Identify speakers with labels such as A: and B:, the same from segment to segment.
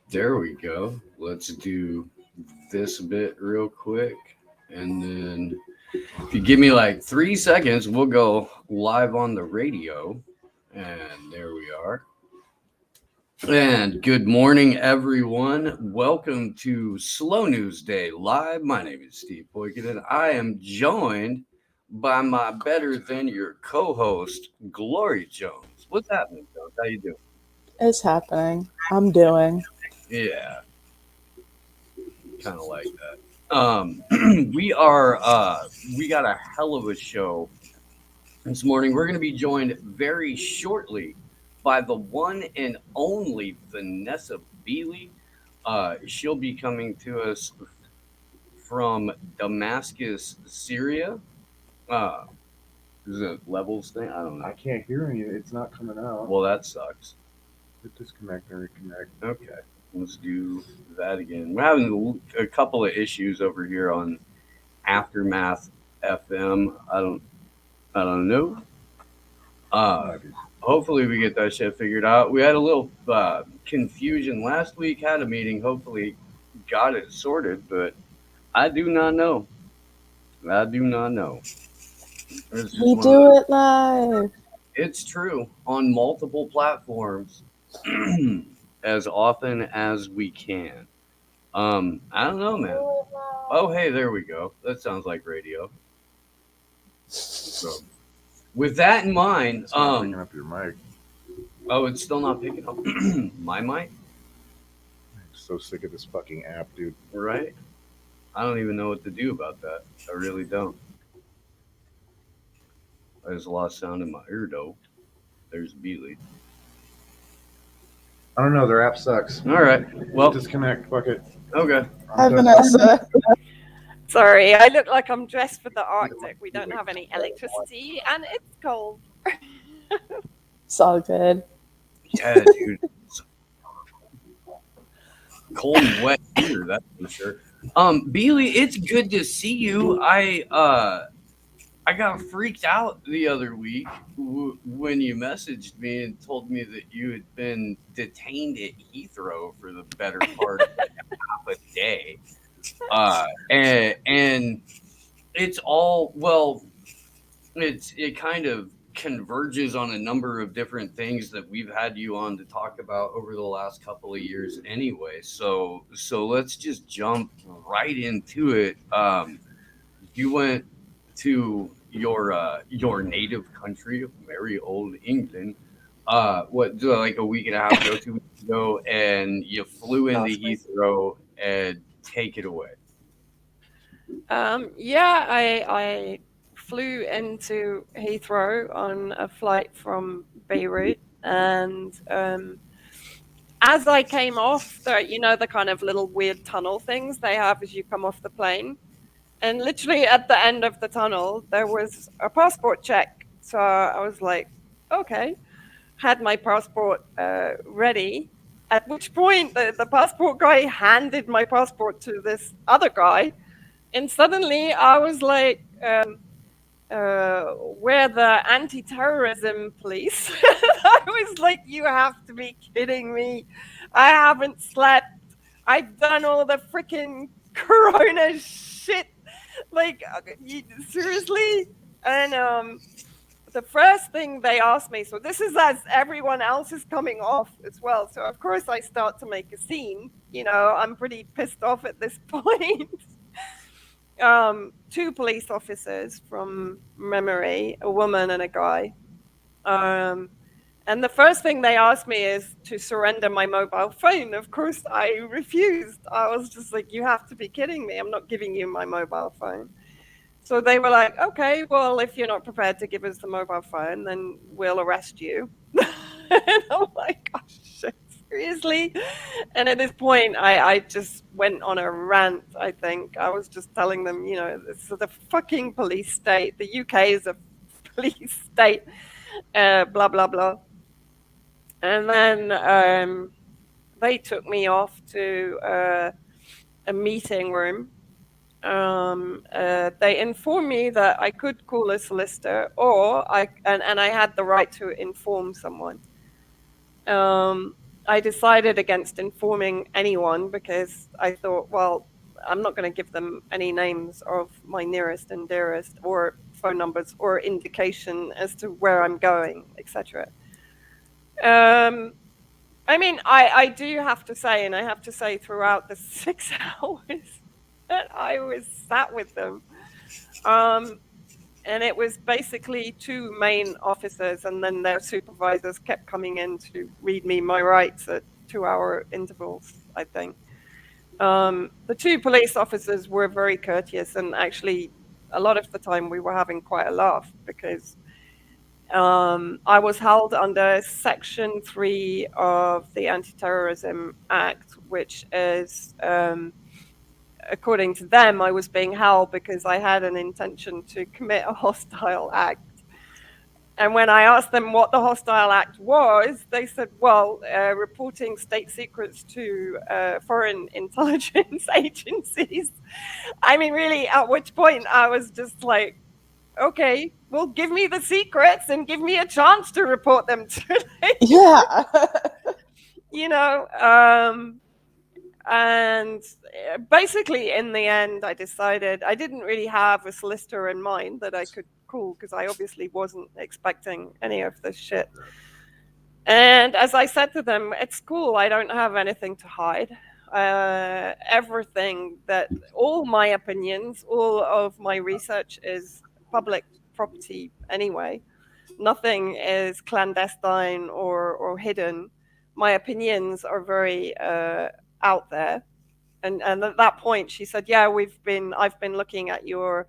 A: There we go. Let's do this bit real quick. And then if you give me like 3 seconds, we'll go live on the radio. And there we are. And good morning, everyone. Welcome to Slow News Day Live. My name is Steve Boykin, and I am joined by my better than your co-host, Glory Jones. What's happening, Jones? How you doing?
B: It's happening. I'm doing.
A: Yeah, kind of like that. We got a hell of a show this morning. We're going to be joined very shortly by the one and only Vanessa Beeley. She'll be coming to us from Damascus, Syria. Uh, is it levels thing? I don't know.
C: I can't hear you. It's not coming out.
A: Well, that sucks.
C: Disconnect and reconnect.
A: Okay, let's do that again. We're having a couple of issues over here on Aftermath FM. I don't know. Hopefully we get that shit figured out. We had a little confusion last week. Had a meeting. Hopefully got it sorted, but I do not know. I do not know.
B: We do it live.
A: It's true on multiple platforms as often as we can. I don't know, man. Oh, hey, there we go. That sounds like radio. So, with that in mind,
C: It's not picking up your mic.
A: Oh, it's still not picking up my mic.
C: I'm so sick of this fucking app, dude.
A: Right? I don't even know what to do about that. I really don't. There's a lot of sound in my ear, though. There's Beeley.
C: I don't know. Their app sucks.
A: All right. Well,
C: Disconnect. Fuck it.
A: okay.
B: Hi, Vanessa.
D: Sorry, I look like I'm dressed for the Arctic. We don't have any electricity and it's cold.
B: It's all good.
A: Yeah, dude. Cold and wet here, that's for sure. Beeley, it's good to see you. I got freaked out the other week when you messaged me and told me that you had been detained at Heathrow for the better part of half a day. And it's all, well, it kind of converges on a number of different things that we've had you on to talk about over the last couple of years anyway. So let's just jump right into it. You went to your native country of merry old England, like a week and a half ago, 2 weeks ago, and you flew into Heathrow, and take it away.
D: Yeah, I flew into Heathrow on a flight from Beirut, and as I came off, the kind of little weird tunnel things they have as you come off the plane, and literally at the end of the tunnel, there was a passport check. So I was like, okay, had my passport ready, at which point the passport guy handed my passport to this other guy. And suddenly I was like, we're the Anti Terrorism Police. I was like, you have to be kidding me. I haven't slept. I've done all the freaking Corona shit. Like, seriously? And the first thing they asked me, so this is as everyone else is coming off as well. So, of course, I start to make a scene. I'm pretty pissed off at this point. Two police officers from memory, a woman and a guy. And the first thing they asked me is to surrender my mobile phone. Of course, I refused. I was just like, you have to be kidding me. I'm not giving you my mobile phone. So they were like, okay, well, if you're not prepared to give us the mobile phone, then we'll arrest you. And I'm like, oh, shit, seriously? And at this point, I just went on a rant, I think. I was just telling them, this is a fucking police state. The UK is a police state, blah, blah, blah. And then they took me off to a meeting room. They informed me that I could call a solicitor, or I had the right to inform someone. I decided against informing anyone because I thought, well, I'm not going to give them any names of my nearest and dearest or phone numbers or indication as to where I'm going, etc. I mean, I do have to say, and I have to say throughout the 6 hours that I was sat with them, and it was basically two main officers, and then their supervisors kept coming in to read me my rights at 2-hour intervals, I think. The two police officers were very courteous, and actually, a lot of the time we were having quite a laugh because I was held under Section 3 of the Anti Terrorism Act, which is, according to them, I was being held because I had an intention to commit a hostile act. And when I asked them what the hostile act was, they said, well, reporting state secrets to foreign intelligence agencies. I mean, really, at which point I was just like, okay, well, give me the secrets and give me a chance to report them to
B: Yeah.
D: you know. And basically, in the end, I decided I didn't really have a solicitor in mind that I could call because I obviously wasn't expecting any of this shit. And as I said to them, it's cool. I don't have anything to hide. Everything that, all my opinions, all of my research is public property anyway. Nothing is clandestine or hidden. My opinions are very out there. And at that point, she said, "Yeah, I've been looking at your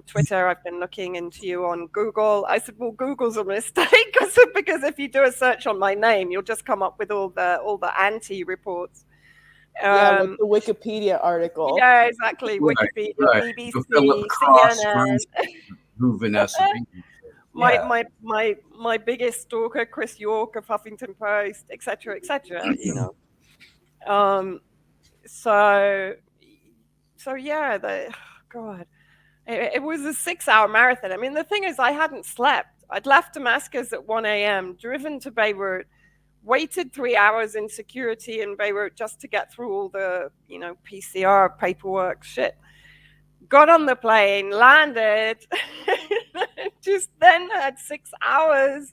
D: Twitter. I've been looking into you on Google." I said, "Well, Google's a mistake because if you do a search on my name, you'll just come up with all the anti reports."
B: Yeah, like the Wikipedia article.
D: Yeah, exactly.
A: Right,
D: Wikipedia,
A: right.
D: BBC,
A: The Philip Cross
D: CNN.
A: version who Vanessa Beeley. Yeah.
D: My biggest stalker, Chris York of Huffington Post, etc., etc. You know. So yeah, God, it was a 6-hour marathon. I mean, the thing is, I hadn't slept. I'd left Damascus at 1 a.m., driven to Beirut, waited 3 hours in security in Beirut just to get through all the, PCR paperwork shit. Got on the plane, landed, just then had 6 hours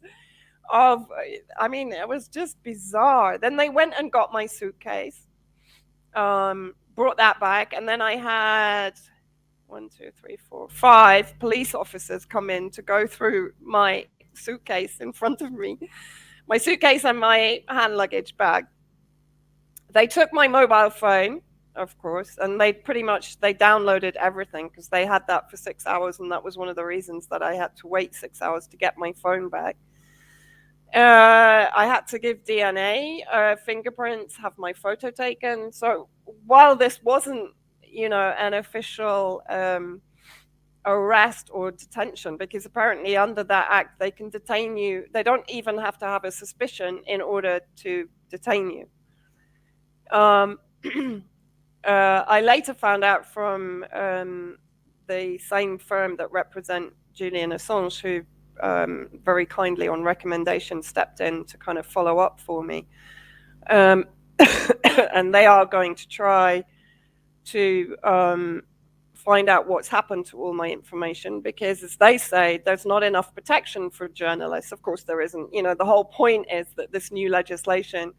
D: of, I mean, it was just bizarre. Then they went and got my suitcase, brought that back, and then I had 5 police officers come in to go through my suitcase in front of me, my suitcase and my hand luggage bag. They took my mobile phone, of course, and they downloaded everything because they had that for 6 hours, and that was one of the reasons that I had to wait 6 hours to get my phone back. I had to give DNA, fingerprints, have my photo taken. So while this wasn't, an official arrest or detention, because apparently under that act they can detain you. They don't even have to have a suspicion in order to detain you. I later found out from the same firm that represent Julian Assange, who very kindly on recommendation stepped in to kind of follow up for me. And they are going to try to find out what's happened to all my information, because as they say, there's not enough protection for journalists. Of course there isn't. The whole point is that this new legislation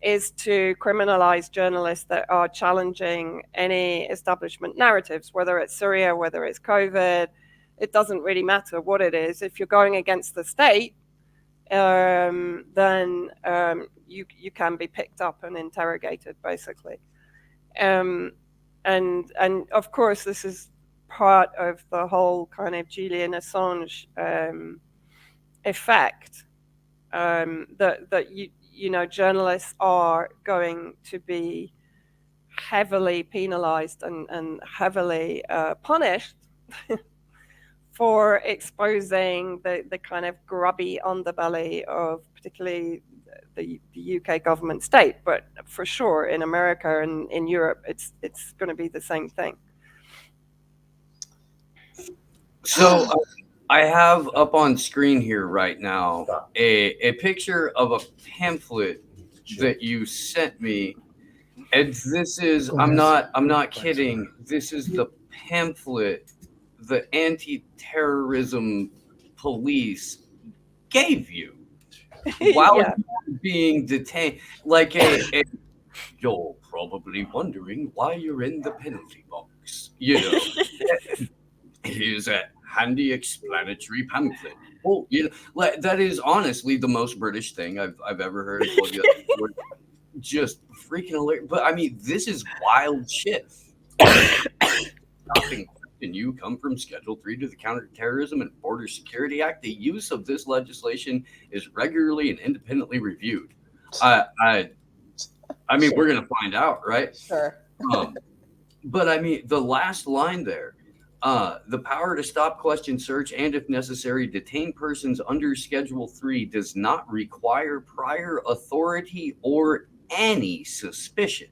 D: is to criminalize journalists that are challenging any establishment narratives, whether it's Syria, whether it's COVID. It doesn't really matter what it is. If you're going against the state, then you can be picked up and interrogated, basically. And of course, this is part of the whole kind of Julian Assange effect, that journalists are going to be heavily penalized and heavily punished for exposing the kind of grubby underbelly of particularly the UK government state. But for sure in America and in Europe, it's going to be the same thing.
A: So I have up on screen here right now a picture of a pamphlet that you sent me. And this is I'm not kidding. This is the pamphlet the Anti-Terrorism Police gave you while
D: Yeah.
A: you were being detained. Like a you're probably wondering why you're in the penalty box. You know, here's a handy explanatory pamphlet. Oh, you know, like that is honestly the most British thing I've ever heard. I told you that. Just freaking hilarious. But I mean, this is wild shit. Stopping question you come from Schedule 3 to the Counterterrorism and Border Security Act. The use of this legislation is regularly and independently reviewed. I mean,
B: Sure.
A: we're gonna find out, right?
B: Sure.
A: But I mean, the last line there, the power to stop, question, search, and if necessary, detain persons under Schedule 3 does not require prior authority or any suspicion.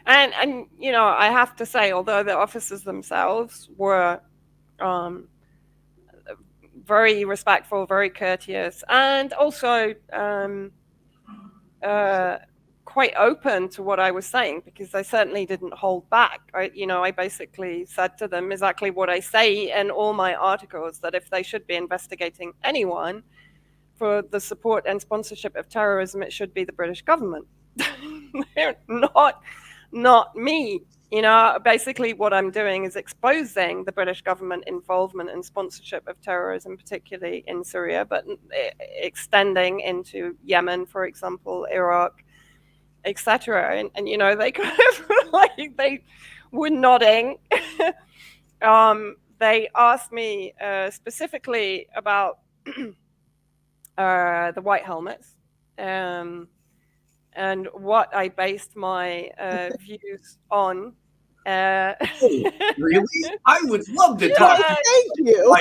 D: And you know, I have to say, although the officers themselves were very respectful, very courteous, and also quite open to what I was saying, because I certainly didn't hold back. I basically said to them exactly what I say in all my articles, that if they should be investigating anyone for the support and sponsorship of terrorism, it should be the British government. not me. Basically what I'm doing is exposing the British government involvement and sponsorship of terrorism, particularly in Syria, but extending into Yemen, for example, Iraq, etc. And they kind of like, they were nodding. They asked me specifically about the white helmets, and what I based my views on.
A: Really? I would love to
B: Why,
A: talk
B: thank you.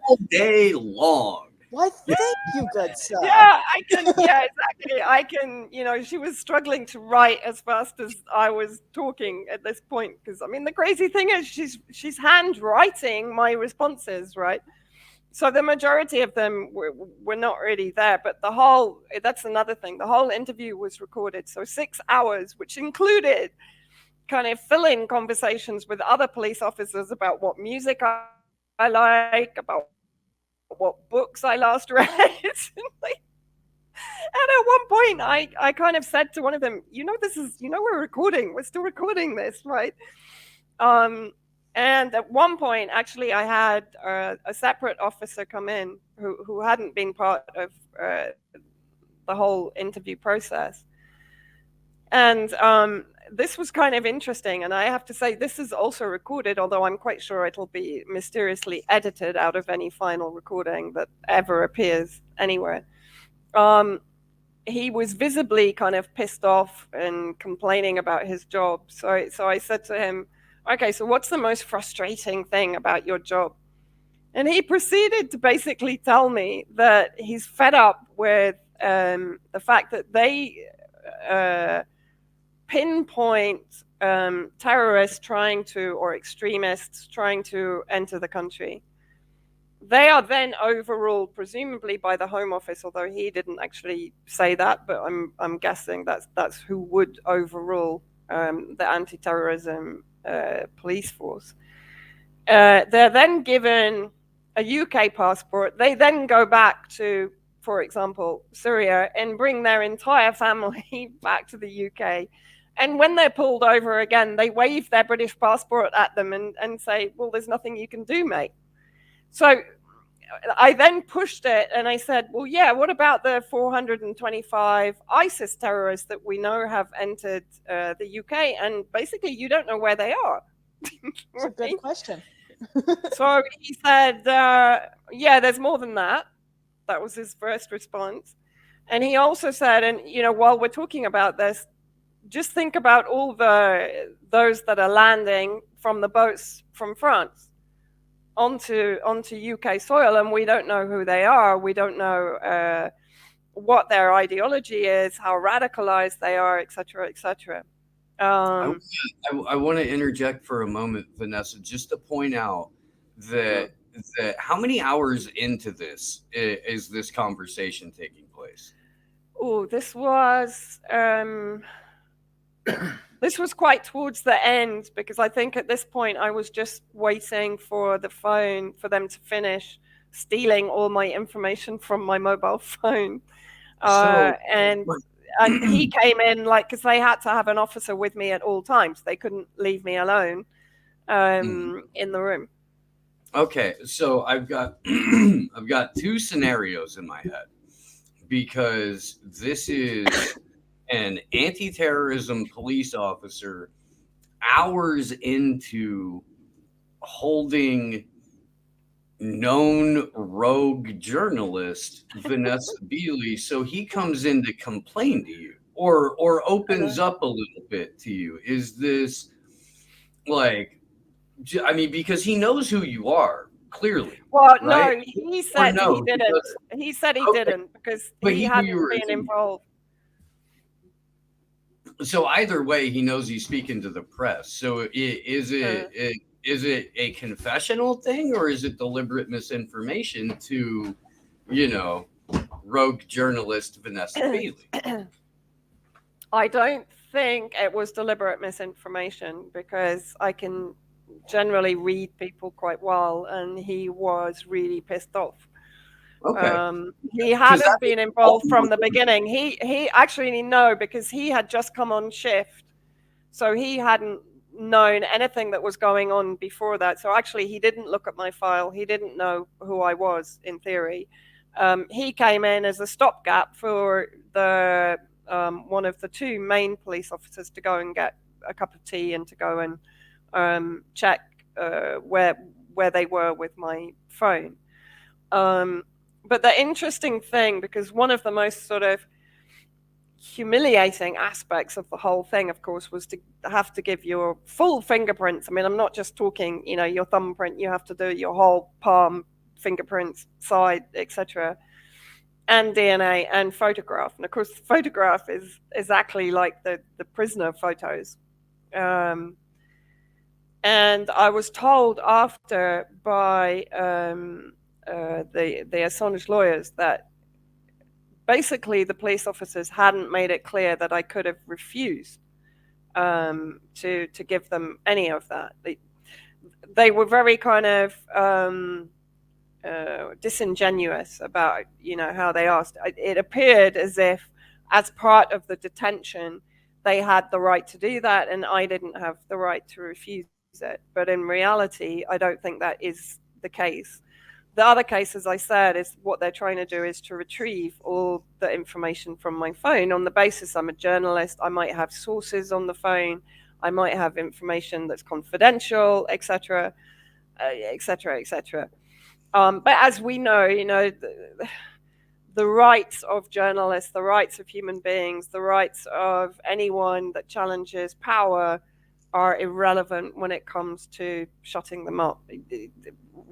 A: all day long.
B: Why, thank you, good sir.
D: Yeah, exactly. I can, she was struggling to write as fast as I was talking at this point, because I mean, the crazy thing is she's handwriting my responses, right? So the majority of them were not really there, but that's another thing. The whole interview was recorded. So 6 hours, which included kind of fill-in conversations with other police officers about what music I like, about what books I last read. And at one point, I kind of said to one of them, we're still recording this, right? And at one point, actually, I had a separate officer come in who hadn't been part of the whole interview process. And this was kind of interesting. And I have to say, this is also recorded, although I'm quite sure it'll be mysteriously edited out of any final recording that ever appears anywhere. He was visibly kind of pissed off and complaining about his job. So I said to him, okay, so what's the most frustrating thing about your job? And he proceeded to basically tell me that he's fed up with the fact that they pinpoint terrorists or extremists trying to enter the country. They are then overruled, presumably by the Home Office, although he didn't actually say that, but I'm guessing that's who would overrule the anti-terrorism police force. They're then given a UK passport. They then go back to, for example, Syria, and bring their entire family back to the UK. And when they're pulled over again, they wave their British passport at them and say, well, there's nothing you can do, mate. So I then pushed it and I said, well, yeah, what about the 425 ISIS terrorists that we know have entered the UK? And basically, you don't know where they are.
B: It's a good question.
D: So he said, yeah, there's more than that. That was his first response. And he also said, and while we're talking about this, just think about all those that are landing from the boats from France onto UK soil, and we don't know who they are. We don't know what their ideology is, how radicalized they are, etc., etc.
A: I want to interject for a moment, Vanessa, just to point out that how many hours into this is this conversation taking place?
D: Oh, this was quite towards the end, because I think at this point I was just waiting for the phone for them to finish stealing all my information from my mobile phone.
A: So
D: And he came in, like, because they had to have an officer with me at all times. They couldn't leave me alone in the room.
A: Okay, so I've got I've got two scenarios in my head, because this is an anti-terrorism police officer hours into holding known rogue journalist Vanessa Beeley. So he comes in to complain to you, or opens up a little bit to you. Is this like, I mean, because he knows who you are, clearly.
D: Well,
A: right?
D: no, he said
A: no,
D: he didn't. He said he
A: Okay.
D: didn't, because
A: But
D: he
A: he knew
D: hadn't
A: you were
D: been
A: in-
D: involved.
A: So either way, he knows he's speaking to the press. So is it a confessional thing, or is it deliberate misinformation to, rogue journalist Vanessa Beeley?
D: I don't think it was deliberate misinformation, because I can generally read people quite well, and he was really pissed off.
A: Okay.
D: He hadn't been involved from the beginning. He actually, no, because he had just come on shift, so he hadn't known anything that was going on before that. So actually, he didn't look at my file. He didn't know who I was, in theory. He came in as a stopgap for the one of the two main police officers to go and get a cup of tea and to go and check where they were with my phone. But the interesting thing, because one of the most sort of humiliating aspects of the whole thing, of course, was to have to give your full fingerprints. I mean, I'm not just talking, your thumbprint. You have to do your whole palm, fingerprints, side, etc., and DNA and photograph. And of course, the photograph is exactly like the prisoner photos. And I was told after by the Assange lawyers that basically the police officers hadn't made it clear that I could have refused to give them any of that. They were very kind of disingenuous about how they asked. It appeared as if, as part of the detention, they had the right to do that, and I didn't have the right to refuse it. But in reality, I don't think that is the case. The other case, as I said, is what they're trying to do is to retrieve all the information from my phone on the basis I'm a journalist. I might have sources on the phone. I might have information that's confidential, etc., etc., etc. But as we know, the rights of journalists, the rights of human beings, the rights of anyone that challenges power are irrelevant when it comes to shutting them up.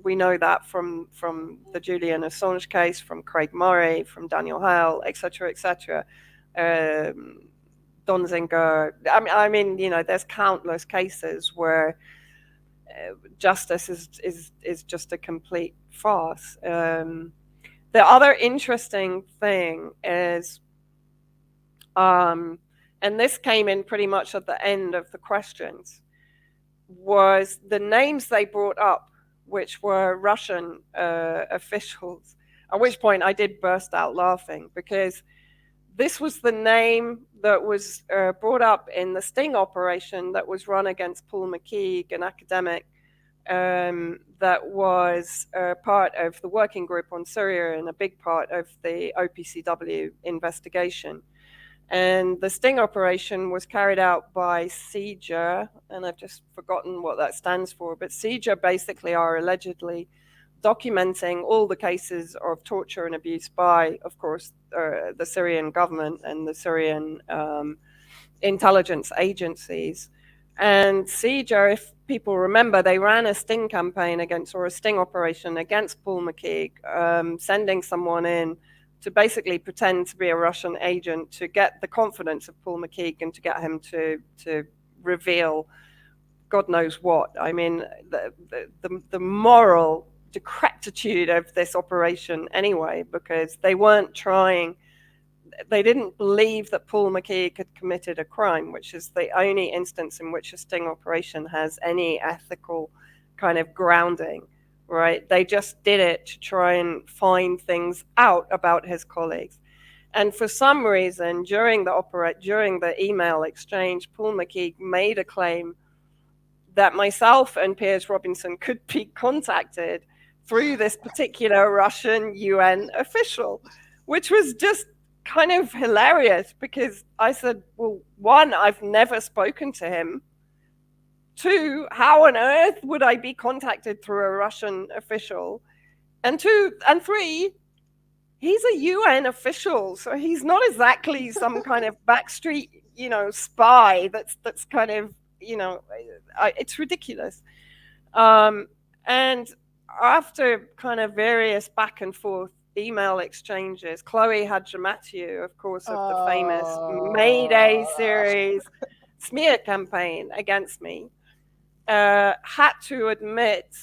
D: We know that from the Julian Assange case, from Craig Murray, from Daniel Hale, etc., etc. Donziger. I mean, there's countless cases where justice is just a complete farce. The other interesting thing is, and this came in pretty much at the end of the questions, was the names they brought up, which were Russian officials, at which point I did burst out laughing, because this was the name that was brought up in the sting operation that was run against Paul McKeague, an academic that was part of the working group on Syria and a big part of the OPCW investigation. And the sting operation was carried out by CJIR, and I've just forgotten what that stands for, but CJIR basically are allegedly documenting all the cases of torture and abuse by, of course, the Syrian government and the Syrian intelligence agencies. And CJIR, if people remember, they ran a sting campaign against, or a sting operation against Paul McKeague, sending someone in to basically pretend to be a Russian agent to get the confidence of Paul McKeague and to get him to reveal God knows what. I mean, the moral decrepitude of this operation anyway, because they didn't believe that Paul McKeague had committed a crime, which is the only instance in which a sting operation has any ethical kind of grounding, right? They just did it to try and find things out about his colleagues. And for some reason, during the email exchange, Paul McKeague made a claim that myself and Piers Robinson could be contacted through this particular Russian UN official, which was just kind of hilarious, because I said, well, one, I've never spoken to him. Two, how on earth would I be contacted through a Russian official? And three, he's a UN official, so he's not exactly some kind of backstreet, spy that's kind of, it's ridiculous. And after kind of various back and forth email exchanges, Chloe Hadjimathieu, of course, of the famous Mayday series smear campaign against me, had to admit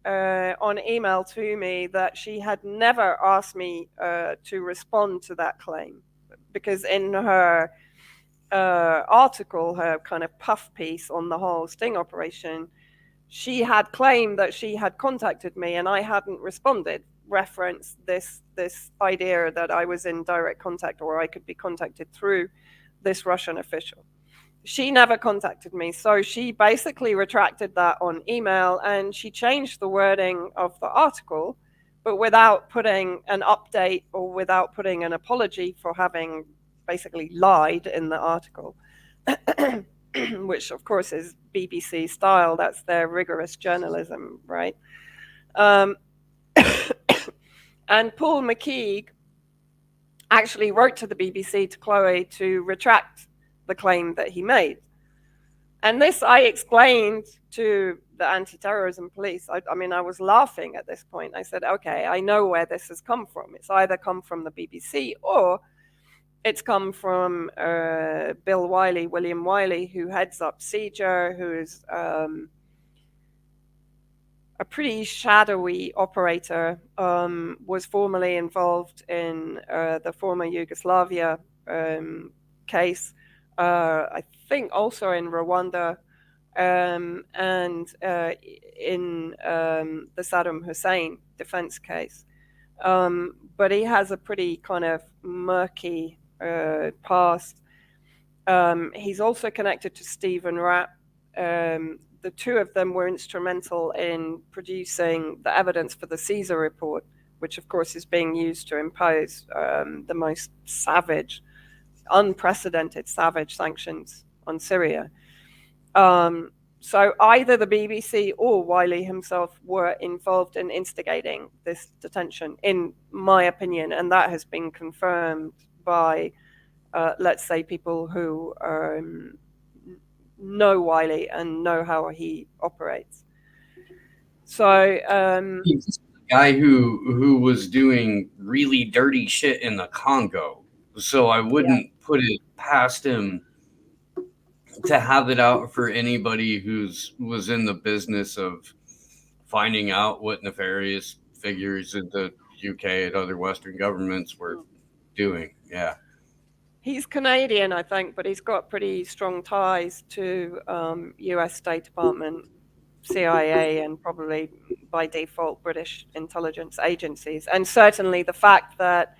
D: on email to me that she had never asked me to respond to that claim, because in her article, her kind of puff piece on the whole sting operation, she had claimed that she had contacted me and I hadn't responded, reference this idea that I was in direct contact, or I could be contacted through this Russian official. She never contacted me, so she basically retracted that on email, and she changed the wording of the article, but without putting an update or without putting an apology for having basically lied in the article, which of course is BBC style. That's their rigorous journalism, right? And Paul McKeague actually wrote to the BBC, to Chloe, to retract the claim that he made. And this I explained to the Anti-Terrorism Police. I mean, I was laughing at this point. I said, okay, I know where this has come from. It's either come from the BBC or it's come from William Wiley, who heads up CJER, who is a pretty shadowy operator, was formerly involved in the former Yugoslavia case, I think also in Rwanda, and in the Saddam Hussein defense case. But he has a pretty kind of murky past. He's also connected to Stephen Rapp. The two of them were instrumental in producing the evidence for the Caesar report, which of course is being used to impose the most savage, unprecedented savage sanctions on Syria. So either the BBC or Wiley himself were involved in instigating this detention, in my opinion, and that has been confirmed by, let's say, people who know Wiley and know how he operates. So
A: he's the guy who was doing really dirty shit in the Congo. So I wouldn't put it past him to have it out for anybody was in the business of finding out what nefarious figures in the UK and other Western governments were doing. Yeah.
D: He's Canadian, I think, but he's got pretty strong ties to US State Department, CIA, and probably by default British intelligence agencies. And certainly the fact that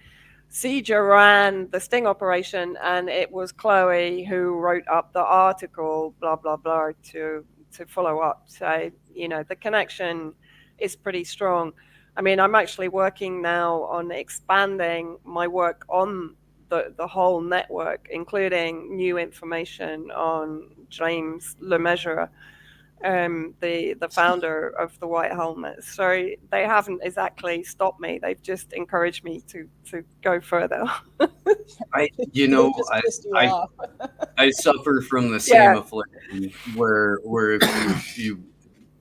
D: CJER ran the sting operation and it was Chloe who wrote up the article, blah, blah, blah, to follow up. So, the connection is pretty strong. I mean, I'm actually working now on expanding my work on the whole network, including new information on James Lemessurier, the founder of the White Helmets. So they haven't exactly stopped me. They've just encouraged me to go further.
A: I suffer from the same affliction where if you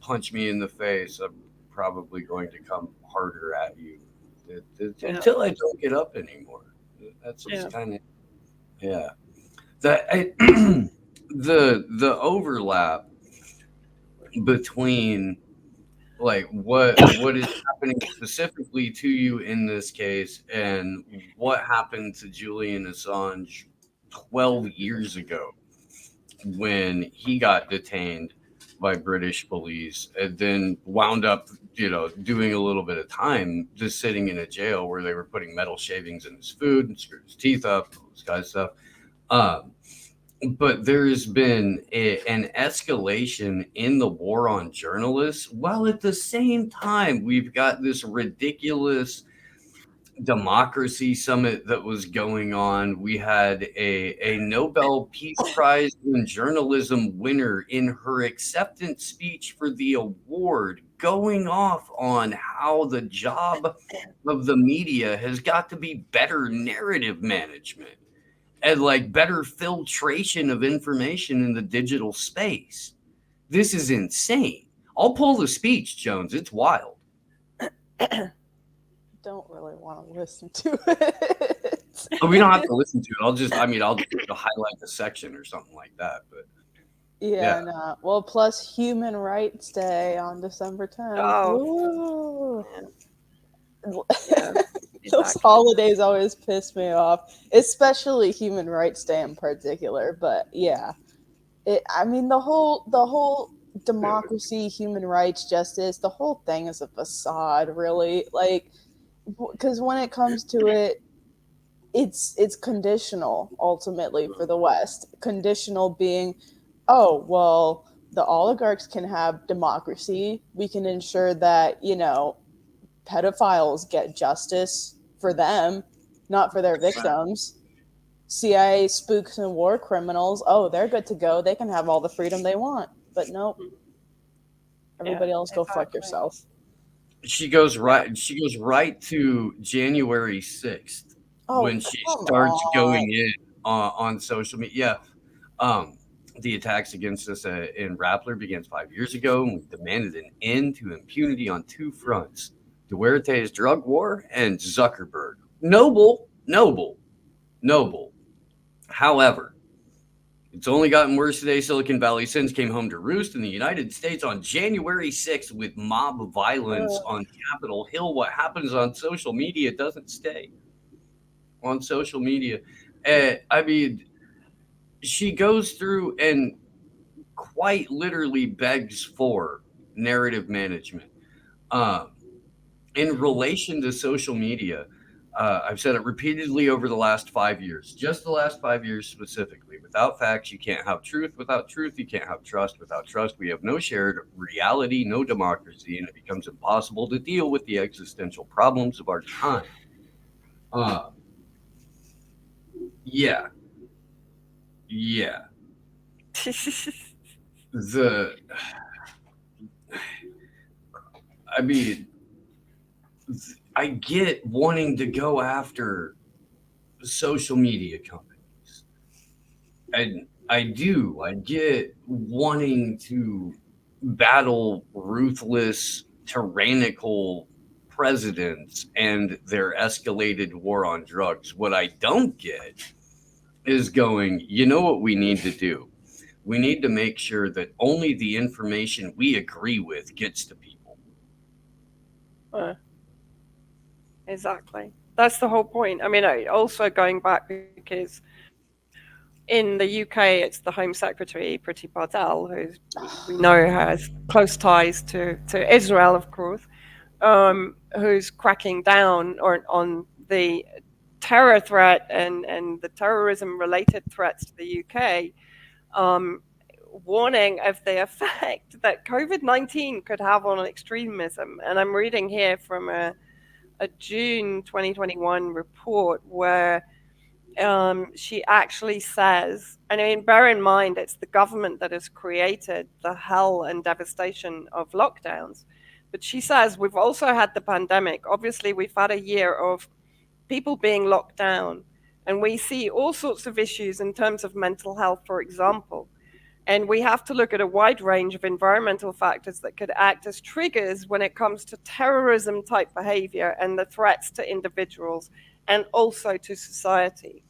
A: punch me in the face, I'm probably going to come harder at you until I don't get up anymore. That's just kind of the overlap between like what is happening specifically to you in this case and what happened to Julian Assange 12 years ago when he got detained by British police and then wound up, doing a little bit of time just sitting in a jail where they were putting metal shavings in his food and screwing his teeth up, all this kind of stuff. But there's been an escalation in the war on journalists, while at the same time we've got this ridiculous democracy summit that was going on. We had a Nobel Peace Prize in journalism winner in her acceptance speech for the award going off on how the job of the media has got to be better narrative management and like better filtration of information in the digital space. This is insane. I'll pull the speech, Jones. It's wild.
B: Don't really want to listen to it.
A: We don't have to listen to it. I'll just highlight the section or something like that. But
B: Yeah. No. Well, plus Human Rights Day on December 10th.
D: Oh.
B: Yeah, those holidays always piss me off, especially Human Rights Day in particular. But yeah, the whole democracy, human rights, justice, the whole thing is a facade, really. Like, because when it comes to it, it's conditional ultimately for the West. Conditional being, oh well, the oligarchs can have democracy. We can ensure that pedophiles get justice for them, not for their victims. CIA spooks and war criminals, oh, they're good to go. They can have all the freedom they want. But nope. Everybody else go fuck yourself.
A: She goes right to January 6th when she starts going in on social media. Yeah. The attacks against us in Rappler began 5 years ago, and we demanded an end to impunity on two fronts: Duarte's drug war and Zuckerberg. Noble. However, it's only gotten worse today. Silicon Valley sins came home to roost in the United States on January 6th with mob violence on Capitol Hill. What happens on social media doesn't stay on social media. She goes through and quite literally begs for narrative management. In relation to social media, I've said it repeatedly over the last 5 years, just the last 5 years specifically. Without facts, you can't have truth. Without truth, you can't have trust. Without trust, we have no shared reality, no democracy, and it becomes impossible to deal with the existential problems of our time. Yeah. I get wanting to go after social media companies. And I get wanting to battle ruthless, tyrannical presidents and their escalated war on drugs. What I don't get is going, you know what we need to do? We need to make sure that only the information we agree with gets to people.
D: Exactly. That's the whole point. I mean, also going back, because in the UK, it's the Home Secretary, Priti Patel, who we know has close ties to Israel, of course, who's cracking down on the terror threat and the terrorism-related threats to the UK, warning of the effect that COVID-19 could have on extremism. And I'm reading here from a June 2021 report where she actually says, I mean, bear in mind, it's the government that has created the hell and devastation of lockdowns. But she says, we've also had the pandemic. Obviously, we've had a year of people being locked down. And we see all sorts of issues in terms of mental health, for example. And we have to look at a wide range of environmental factors that could act as triggers when it comes to terrorism type behavior and the threats to individuals and also to society.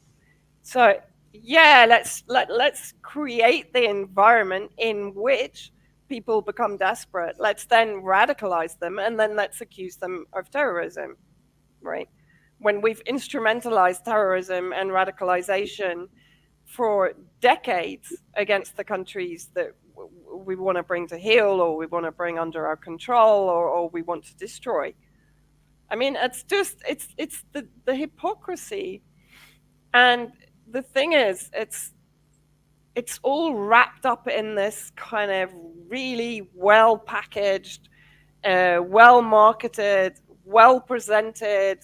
D: So yeah, let's create the environment in which people become desperate, let's then radicalize them, and then let's accuse them of terrorism, right? When we've instrumentalized terrorism and radicalization for decades against the countries that we want to bring to heel, or we want to bring under our control, or we want to destroy. I mean, it's just, it's the hypocrisy. And the thing is, it's all wrapped up in this kind of really well packaged, well marketed, well presented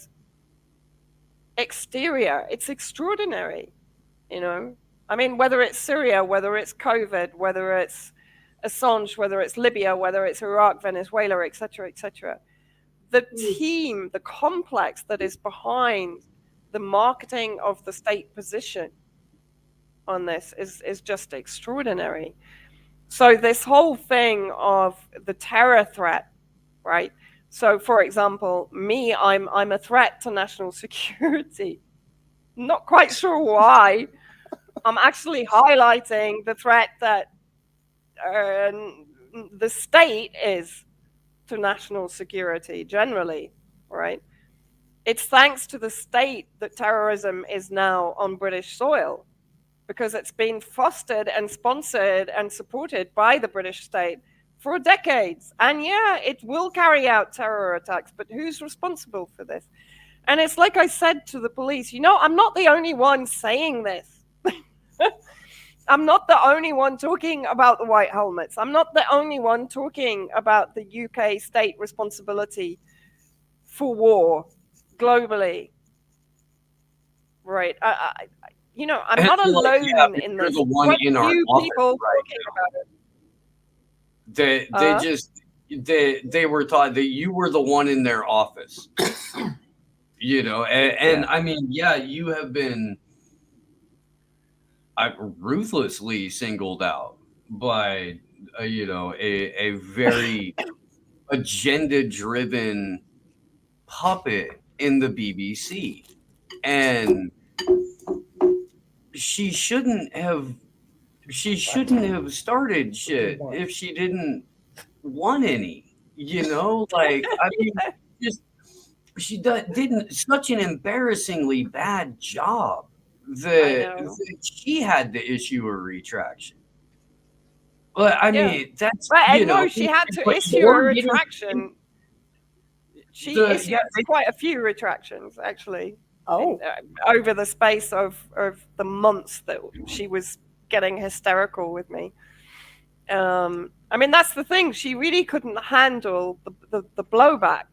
D: exterior. It's extraordinary, you know. I mean, whether it's Syria, whether it's COVID, whether it's Assange, whether it's Libya, whether it's Iraq, Venezuela, etc., etc. The team, the complex that is behind the marketing of the state position on this is just extraordinary. So this whole thing of the terror threat, right? So, for example, me, I'm a threat to national security. Not quite sure why. I'm actually highlighting the threat that the state is to national security generally, right? It's thanks to the state that terrorism is now on British soil, because it's been fostered and sponsored and supported by the British state for decades. And yeah, it will carry out terror attacks, but who's responsible for this? And it's like I said to the police, you know, I'm not the only one saying this. I'm not the only one talking about the white helmets. I'm not the only one talking about the UK state responsibility for war globally. Right. You know, I'm not alone in this.
A: The one in our office
D: people
A: right
D: talking about it.
A: They were taught that you were the one in their office. You know, and I mean, yeah, you have been ruthlessly singled out by you know, a very agenda-driven puppet in the BBC, and she shouldn't have started shit if she didn't want any, you know, like, I mean, just she didn't such an embarrassingly bad job that she had to issue a retraction. But I mean, that's
D: you know, she had to issue a retraction. She issued quite a few retractions, actually. Over the space of the months that she was getting hysterical with me. I mean, that's the thing. She really couldn't handle the blowback.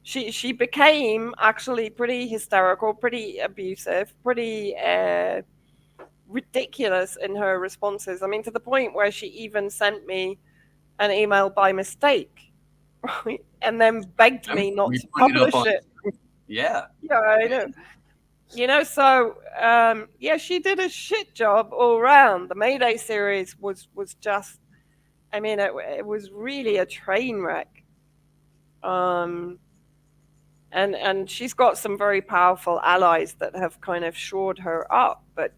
D: She became actually pretty hysterical, pretty abusive, pretty ridiculous in her responses. I mean, to the point where she even sent me an email by mistake, right? And then begged me not to publish it.
A: Yeah.
D: Yeah, I know. You know, so yeah, she did a shit job all around. The Mayday series was just, I mean, it was really a train wreck. And she's got some very powerful allies that have kind of shored her up, but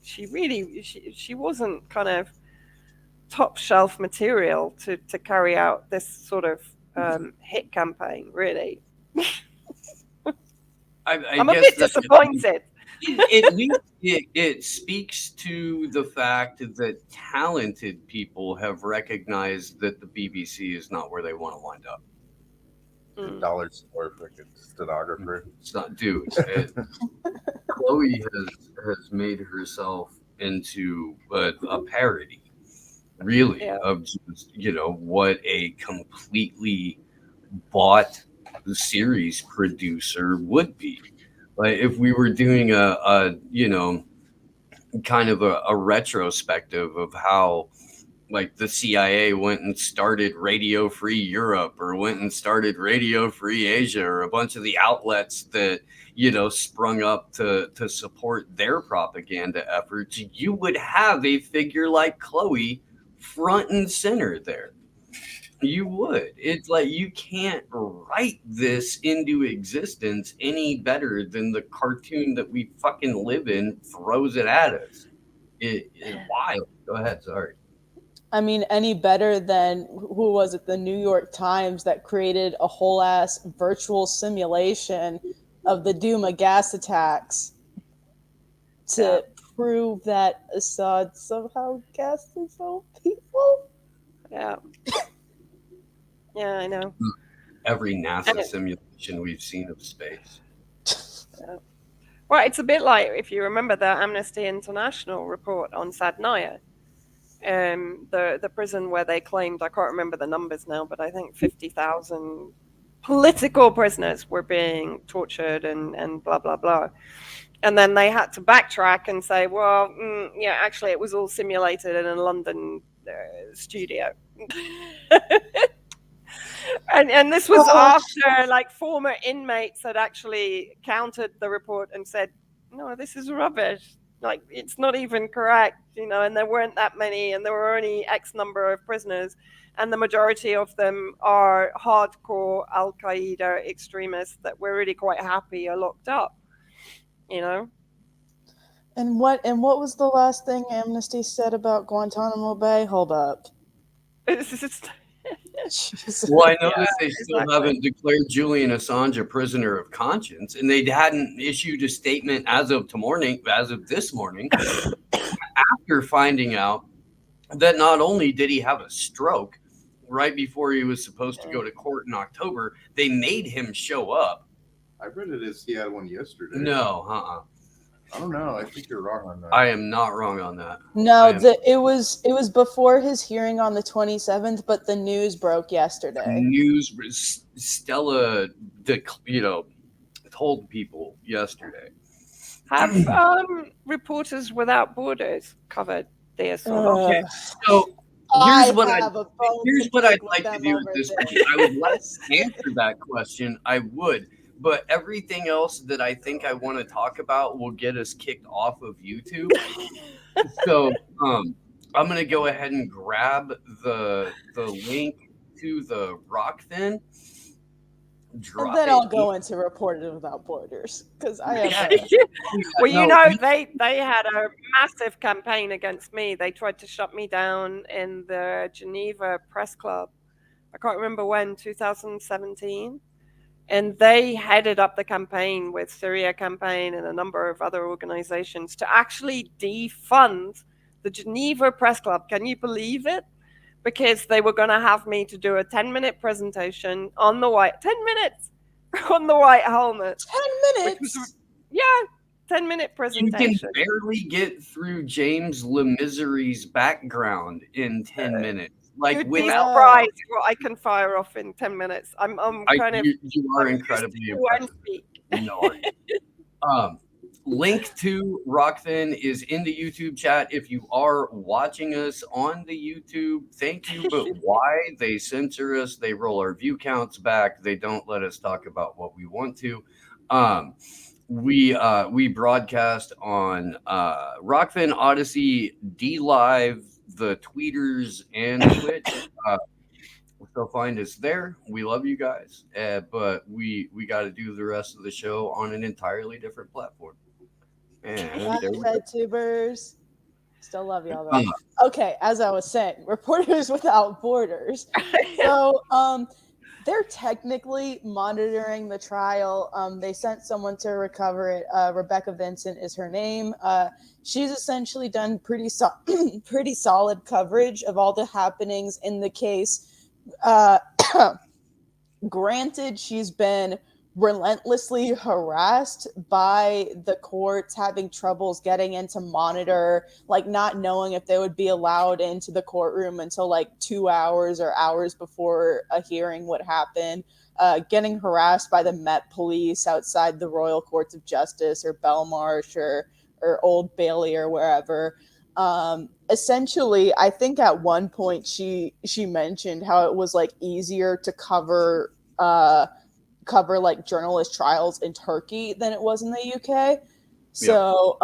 D: she really she wasn't kind of top shelf material to carry out this sort of hit campaign, really. I'm a bit disappointed.
A: At least it speaks to the fact that talented people have recognized that the BBC is not where they want to wind up.
C: $2 for a freaking stenographer.
A: It's not, dude. Chloe has made herself into a parody, really, of just, you know, what a completely bought series producer would be. Like, if we were doing a you know, kind of a retrospective of how, like, the CIA went and started Radio Free Europe, or went and started Radio Free Asia, or a bunch of the outlets that, you know, sprung up to support their propaganda efforts, you would have a figure like Chloe front and center there. You would. It's like, you can't write this into existence any better than the cartoon that we fucking live in throws it at us. It's wild. Go ahead. Sorry.
B: I mean, any better than, who was it, the New York Times that created a whole ass virtual simulation of the Duma gas attacks to prove that Assad somehow gassed his own people?
D: Yeah. Yeah, I know.
A: Every NASA simulation we've seen of space.
D: Well, it's a bit like, if you remember the Amnesty International report on Sadnaya, the prison where they claimed, I can't remember the numbers now, but I think 50,000 political prisoners were being tortured and blah, blah, blah. And then they had to backtrack and say, well, yeah, actually, it was all simulated in a London studio. And this was after, like, former inmates had actually countered the report and said, no, this is rubbish. Like, it's not even correct, and there weren't that many, and there were only X number of prisoners, and the majority of them are hardcore Al-Qaeda extremists that we're really quite happy are locked up,
B: And what was the last thing Amnesty said about Guantanamo Bay? Hold up.
A: Well, I know that they still haven't declared Julian Assange a prisoner of conscience, and they hadn't issued a statement as of this morning, after finding out that not only did he have a stroke right before he was supposed to go to court in October, they made him show up.
C: I read it as he had one yesterday.
A: No,
C: I don't know. I think you're wrong on that.
A: I am not wrong on that.
B: No, it was before his hearing on the 27th, but the news broke yesterday.
A: Stella, told people yesterday.
D: Have Reporters Without Borders covered the assault?
A: Okay, so here's what I'd like to do at this point. I would like to answer that question. I would. But everything else that I think I want to talk about will get us kicked off of YouTube. So I'm going to go ahead and grab the link to the Rokfin.
B: And then I'll go into Reporters Without Borders, because I have.
D: Well, they had a massive campaign against me. They tried to shut me down in the Geneva Press Club. I can't remember when, 2017. And they headed up the campaign with Syria Campaign and a number of other organizations to actually defund the Geneva Press Club. Can you believe it? Because they were going to have me to do a 10-minute presentation on the White... 10 minutes on the White Helmet.
B: 10 minutes?
D: 10-minute presentation.
A: You can barely get through James LeMisery's background in 10 minutes. Like,
D: you'd be surprised what I can fire off in 10 minutes.
A: You are incredibly impressive. No, link to Rokfin is in the YouTube chat. If you are watching us on the YouTube, thank you. But why? They censor us. They roll our view counts back. They don't let us talk about what we want to. We broadcast on Rokfin, Odyssey, DLive, the tweeters, and Twitch. So find us there. We love you guys, but we got to do the rest of the show on an entirely different platform. And
B: tubers. Still love y'all though. Okay, as I was saying, Reporters Without Borders. So they're technically monitoring the trial. They sent someone to recover it. Rebecca Vincent is her name. She's essentially done pretty solid coverage of all the happenings in the case. Granted, she's been relentlessly harassed by the courts, having troubles getting in to monitor, like not knowing if they would be allowed into the courtroom until like 2 hours or hours before a hearing would happen, getting harassed by the Met Police outside the Royal Courts of Justice or Belmarsh or Old Bailey or wherever. Essentially, I think at one point she mentioned how it was like easier to cover like journalist trials in Turkey than it was in the UK. So,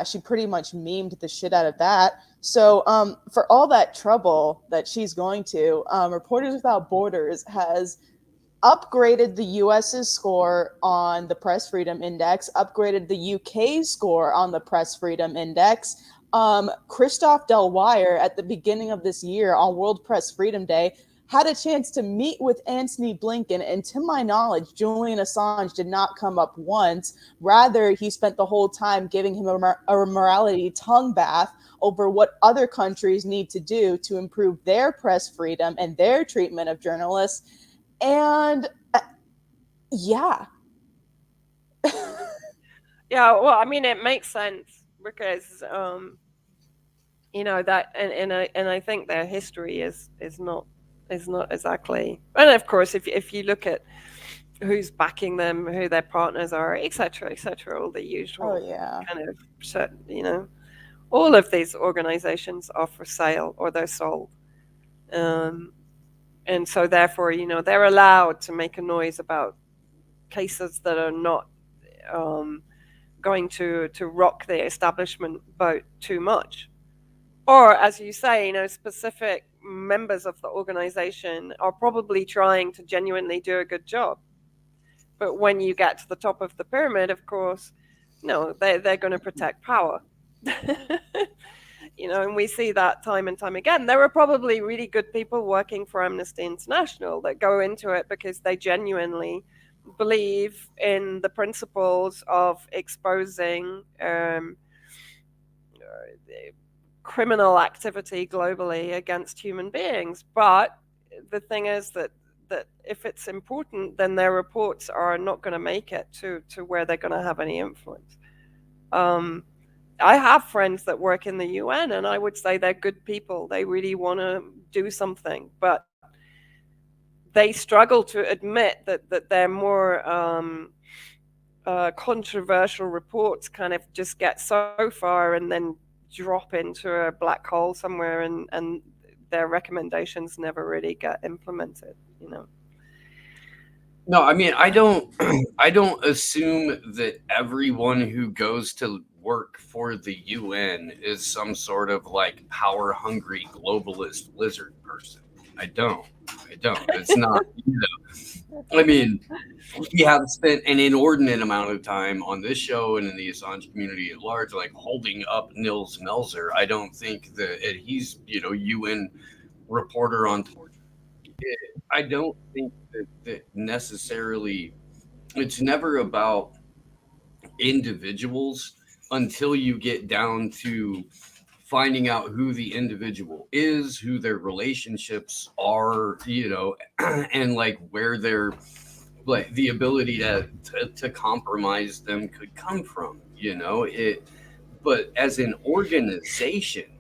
B: she pretty much memed the shit out of that. So, for all that trouble that she's going to, Reporters Without Borders has upgraded the US's score on the Press Freedom Index, upgraded the UK's score on the Press Freedom Index, Christophe Delwire at the beginning of this year on World Press Freedom Day had a chance to meet with Antony Blinken, and to my knowledge, Julian Assange did not come up once. Rather, he spent the whole time giving him a morality tongue bath over what other countries need to do to improve their press freedom and their treatment of journalists. And yeah.
D: Yeah, well, I mean, it makes sense because you know that, and I think their history is not exactly. And of course, if you look at who's backing them, who their partners are, etc., all the usual kind of shit, you know, all of these organizations are for sale or they're sold, and so therefore, you know, they're allowed to make a noise about cases that are not going to rock the establishment boat too much. Or, as you say, you know, specific members of the organization are probably trying to genuinely do a good job. But when you get to the top of the pyramid, of course, no, they're going to protect power. You know, and we see that time and time again. There are probably really good people working for Amnesty International that go into it because they genuinely believe in the principles of exposing criminal activity globally against human beings. But the thing is that if it's important, then their reports are not going to make it to where they're going to have any influence. I have friends that work in the UN, and I would say they're good people. They really want to do something, but they struggle to admit that they're more controversial reports kind of just get so far and then drop into a black hole somewhere, and their recommendations never really get implemented, you know.
A: No, I mean, I don't assume that everyone who goes to work for the UN is some sort of like power hungry globalist lizard person. I don't. It's not, you know. I mean, we have spent an inordinate amount of time on this show and in the Assange community at large, like holding up Nils Melzer. I don't think that he's, you know, UN reporter on torture. I don't think that necessarily, it's never about individuals until you get down to finding out who the individual is, who their relationships are, you know, and like where their, like the ability to compromise them could come from, you know. But as an organization,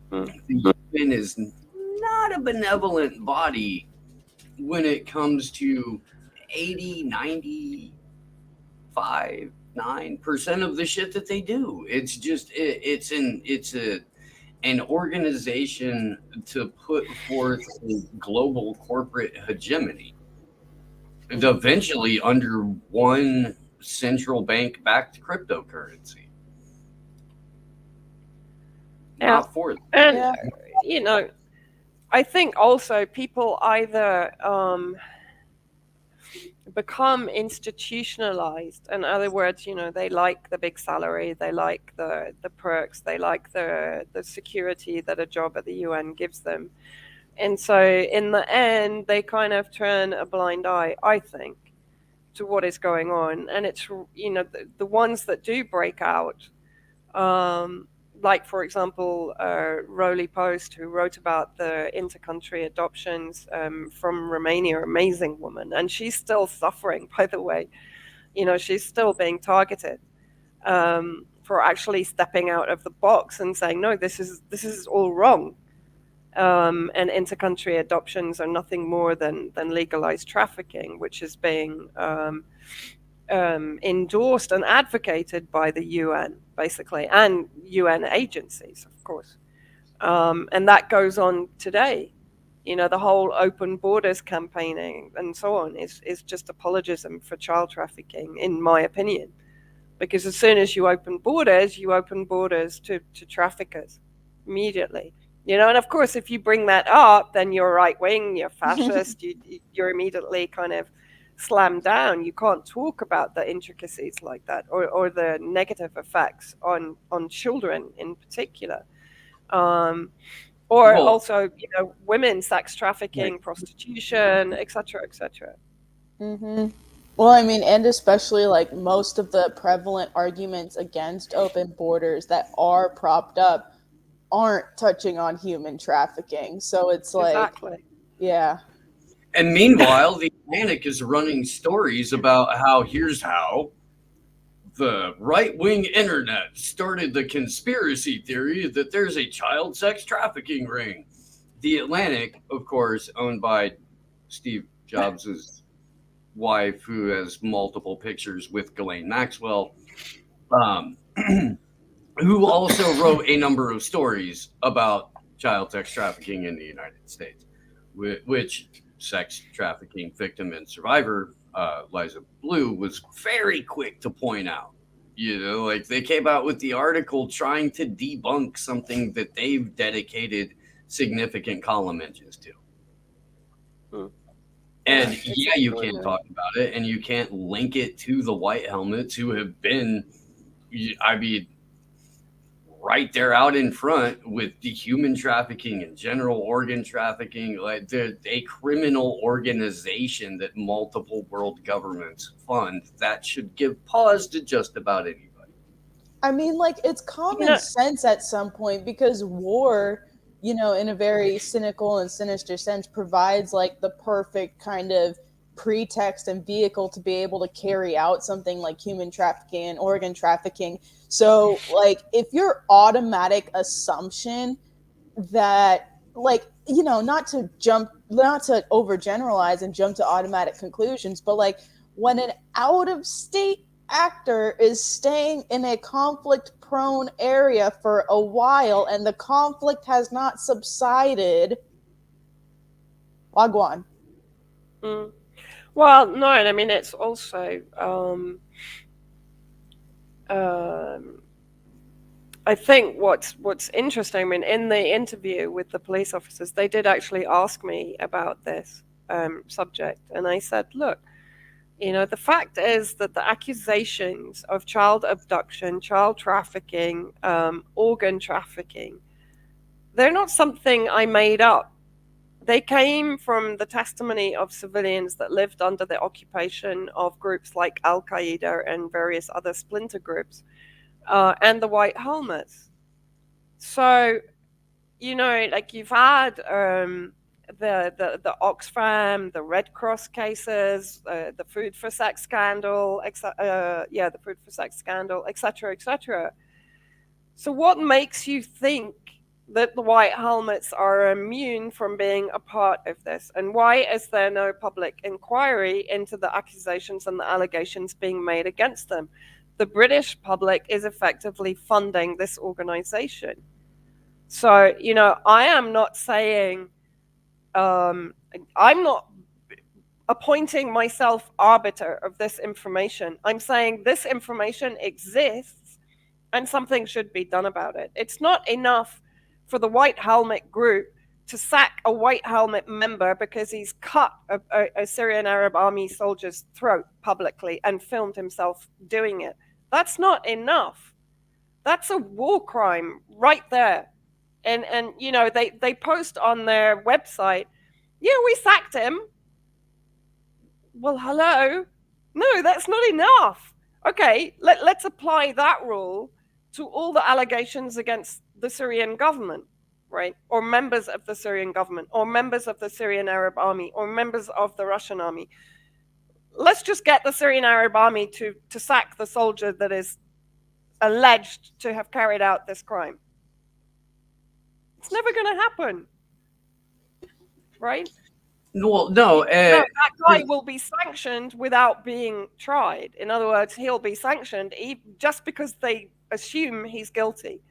A: the UN is not a benevolent body when it comes to 80, 95, 9% of the shit that they do. It's just it's an organization to put forth a global corporate hegemony, eventually under one central bank backed cryptocurrency.
D: Yeah.
A: Not for them.
D: And you know, I think also people either become institutionalized. In other words, you know, they like the big salary, they like the perks, they like the security that a job at the UN gives them. And so in the end, they kind of turn a blind eye, I think, to what is going on. And it's, you know, the ones that do break out, like, for example, Roly Post, who wrote about the intercountry adoptions from Romania, amazing woman. And she's still suffering, by the way. You know, she's still being targeted for actually stepping out of the box and saying, no, this is all wrong. And intercountry adoptions are nothing more than legalized trafficking, which is being endorsed and advocated by the UN, basically, and UN agencies, of course. And that goes on today. You know, the whole open borders campaigning and so on is just apologism for child trafficking, in my opinion. Because as soon as you open borders to traffickers immediately. You know, and of course, if you bring that up, then you're right wing, you're fascist, you're immediately kind of slammed down. You can't talk about the intricacies like that, or the negative effects on children in particular. Or
A: Well,
D: also, women, sex trafficking, prostitution, etc., etc.
B: Mm-hmm. Well, I mean, and especially like most of the prevalent arguments against open borders that are propped up aren't touching on human trafficking. So it's like,
D: Exactly.
B: yeah.
A: and meanwhile, the Atlantic is running stories about here's how the right-wing internet started the conspiracy theory that there's a child sex trafficking ring. The Atlantic, of course, owned by Steve Jobs' wife, who has multiple pictures with Ghislaine Maxwell, who also wrote a number of stories about child sex trafficking in the United States, which sex trafficking victim and survivor Liza Blue was very quick to point out. Like they came out with the article trying to debunk something that they've dedicated significant column inches to. And yeah, you can't talk about it, and you can't link it to the white helmets who have been, I mean, right there out in front with the human trafficking and general organ trafficking. Like they're a criminal organization that multiple world governments fund. That should give pause to just about anybody.
B: I mean, like, it's common sense at some point, because war, in a very cynical and sinister sense, provides like the perfect kind of pretext and vehicle to be able to carry out something like human trafficking and organ trafficking. So, like, if your automatic assumption that, like, not to overgeneralize and jump to automatic conclusions, but like when an out of state actor is staying in a conflict prone area for a while and the conflict has not subsided, wagwan.
D: Well, no, I mean, it's also I think what's interesting, I mean, in the interview with the police officers, they did actually ask me about this subject, and I said, look, the fact is that the accusations of child abduction, child trafficking, organ trafficking, they're not something I made up. They came from the testimony of civilians that lived under the occupation of groups like Al-Qaeda and various other splinter groups, and the White Helmets. So, like you've had the Oxfam, the Red Cross cases, the Food for Sex scandal, the Food for Sex scandal, etc., etc. So what makes you think that the White Helmets are immune from being a part of this? And why is there no public inquiry into the accusations and the allegations being made against them? The British public is effectively funding this organization. So, I am not saying, I'm not appointing myself arbiter of this information. I'm saying this information exists and something should be done about it. It's not enough for the White Helmet group to sack a White Helmet member because he's cut a Syrian Arab army soldier's throat publicly and filmed himself doing it. That's not enough. That's a war crime right there. And they post on their website, yeah, we sacked him. Well, hello. No, that's not enough. Okay, let's apply that rule to all the allegations against the Syrian government, right? Or members of the Syrian government, or members of the Syrian Arab army, or members of the Russian army. Let's just get the Syrian Arab army to sack the soldier that is alleged to have carried out this crime. It's never going to happen, right?
A: Well, no.
D: That guy will be sanctioned without being tried. In other words, he'll be sanctioned just because they assume he's guilty,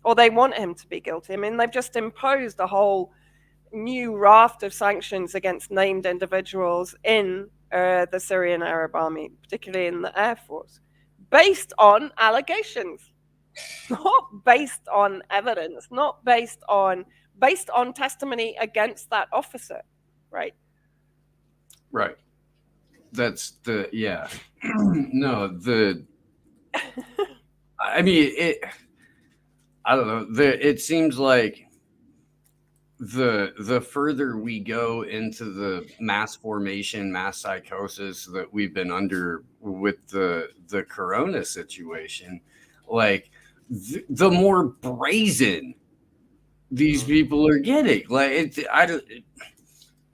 D: or they want him to be guilty. I mean, they've just imposed a whole new raft of sanctions against named individuals in the Syrian Arab army, particularly in the Air Force, based on allegations, not based on evidence, not based on testimony against that officer, right?
A: Right. That's the no the. I mean it. I don't know. It seems like the further we go into the mass formation, mass psychosis that we've been under with the corona situation, like the more brazen these people are getting. Like I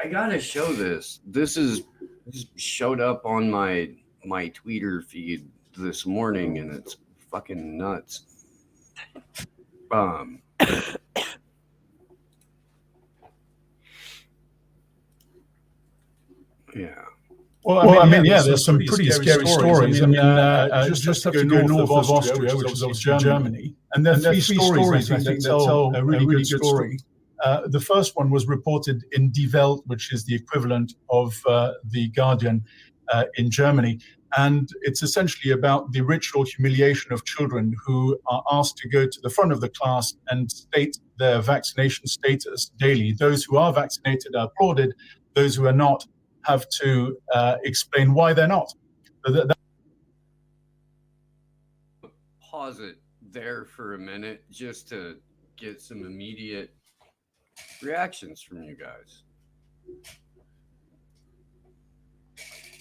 A: gotta show this. This showed up on my Twitter feed this morning, and it's fucking nuts. Yeah.
E: Well, I mean, there's some pretty scary stories. I mean, just have to go north of Austria, which is obviously Germany. And there are three stories, I think, that tell a really good story. The first one was reported in Die Welt, which is the equivalent of The Guardian in Germany. And it's essentially about the ritual humiliation of children who are asked to go to the front of the class and state their vaccination status daily. Those who are vaccinated are applauded. Those who are not have to explain why they're not.
A: Pause it there for a minute just to get some immediate reactions from you guys.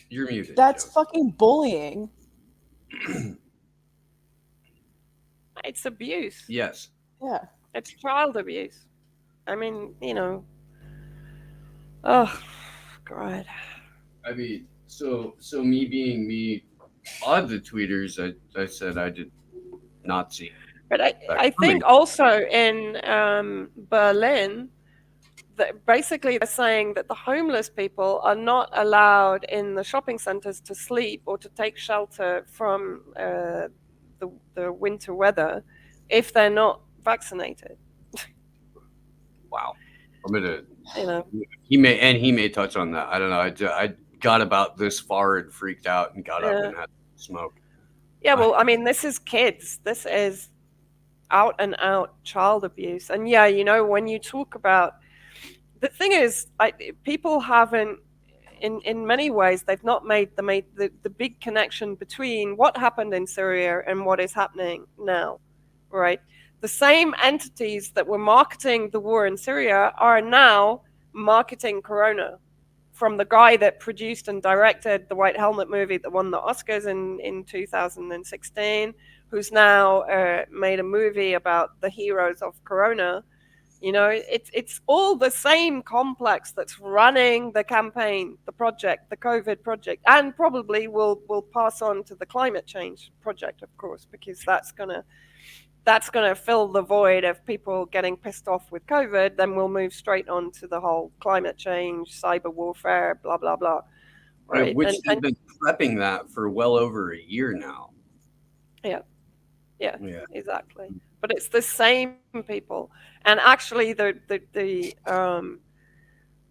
A: You're muted.
B: That's
A: Joe.
B: fucking bullying.
D: It's abuse.
A: Yes.
B: Yeah.
D: It's child abuse. I mean, oh, God.
A: I mean, so me being me on the tweeters, I said I did not see.
D: But I think also in Berlin, basically they're saying that the homeless people are not allowed in the shopping centers to sleep or to take shelter from the winter weather if they're not vaccinated.
A: Wow. I'm gonna, he may touch on that. I don't know. I got about this far and freaked out and got up and had smoke.
D: Yeah, well, I mean, this is kids. This is out and out child abuse. And when you talk about, the thing is, people haven't, in many ways, they've not made the big connection between what happened in Syria and what is happening now, right? The same entities that were marketing the war in Syria are now marketing Corona, from the guy that produced and directed the White Helmet movie that won the Oscars in 2016, who's now made a movie about the heroes of Corona. It's all the same complex that's running the campaign, the project, the COVID project, and probably will pass on to the climate change project, of course, because that's gonna fill the void of people getting pissed off with COVID. Then we'll move straight on to the whole climate change, cyber warfare, blah blah blah. Right,
A: which they've been prepping that for well over a year now.
D: Yeah, exactly. But it's the same people, and actually the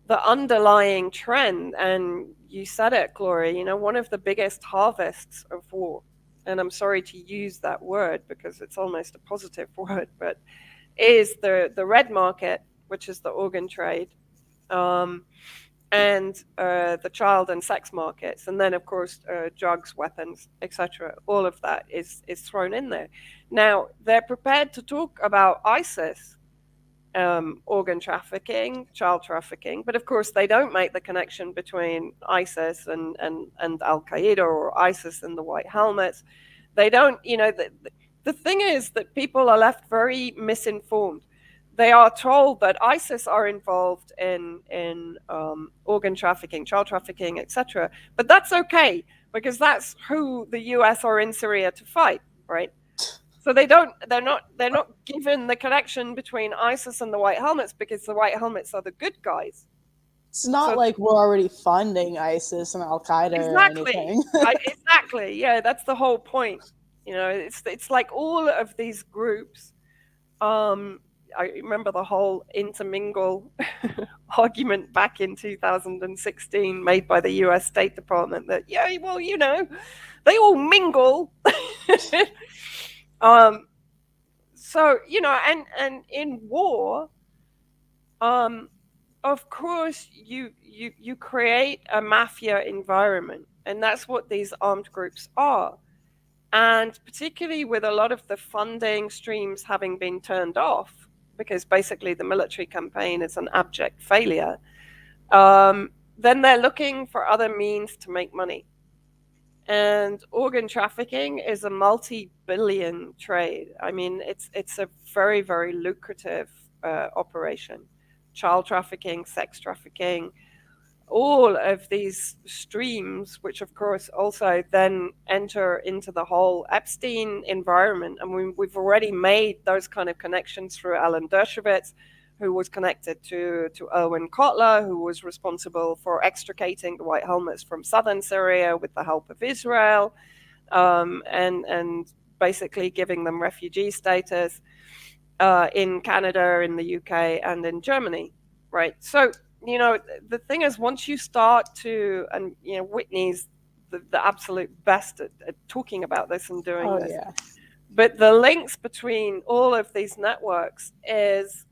D: underlying trend, and you said it, Gloria. One of the biggest harvests of war, and I'm sorry to use that word because it's almost a positive word, but is the red market, which is the organ trade, and the child and sex markets, and then of course drugs, weapons, etc. All of that is thrown in there. Now they're prepared to talk about ISIS, organ trafficking, child trafficking, but of course they don't make the connection between ISIS and Al Qaeda, or ISIS and the White Helmets. They don't. The thing is that people are left very misinformed. They are told that ISIS are involved in organ trafficking, child trafficking, etc. But that's okay, because that's who the US are in Syria to fight, right? So they're not given the connection between ISIS and the White Helmets, because the White Helmets are the good guys.
B: It's not like we're already funding ISIS and Al Qaeda or anything.
D: Exactly. Yeah, that's the whole point. It's like all of these groups. I remember the whole intermingle argument back in 2016 made by the US State Department that, they all mingle. So, and in war, of course, you create a mafia environment, and that's what these armed groups are. And particularly with a lot of the funding streams having been turned off, because basically the military campaign is an abject failure, then they're looking for other means to make money. And organ trafficking is a multi-billion trade. I mean, it's a very, very lucrative operation. Child trafficking, sex trafficking, all of these streams, which of course also then enter into the whole Epstein environment. And we've already made those kind of connections through Alan Dershowitz, who was connected to Erwin Kotler, who was responsible for extricating the White Helmets from southern Syria with the help of Israel, and basically giving them refugee status in Canada, in the UK, and in Germany, right? So, the thing is, once you start to, and Whitney's the absolute best at talking about this and doing this.
B: Yeah.
D: But the links between all of these networks is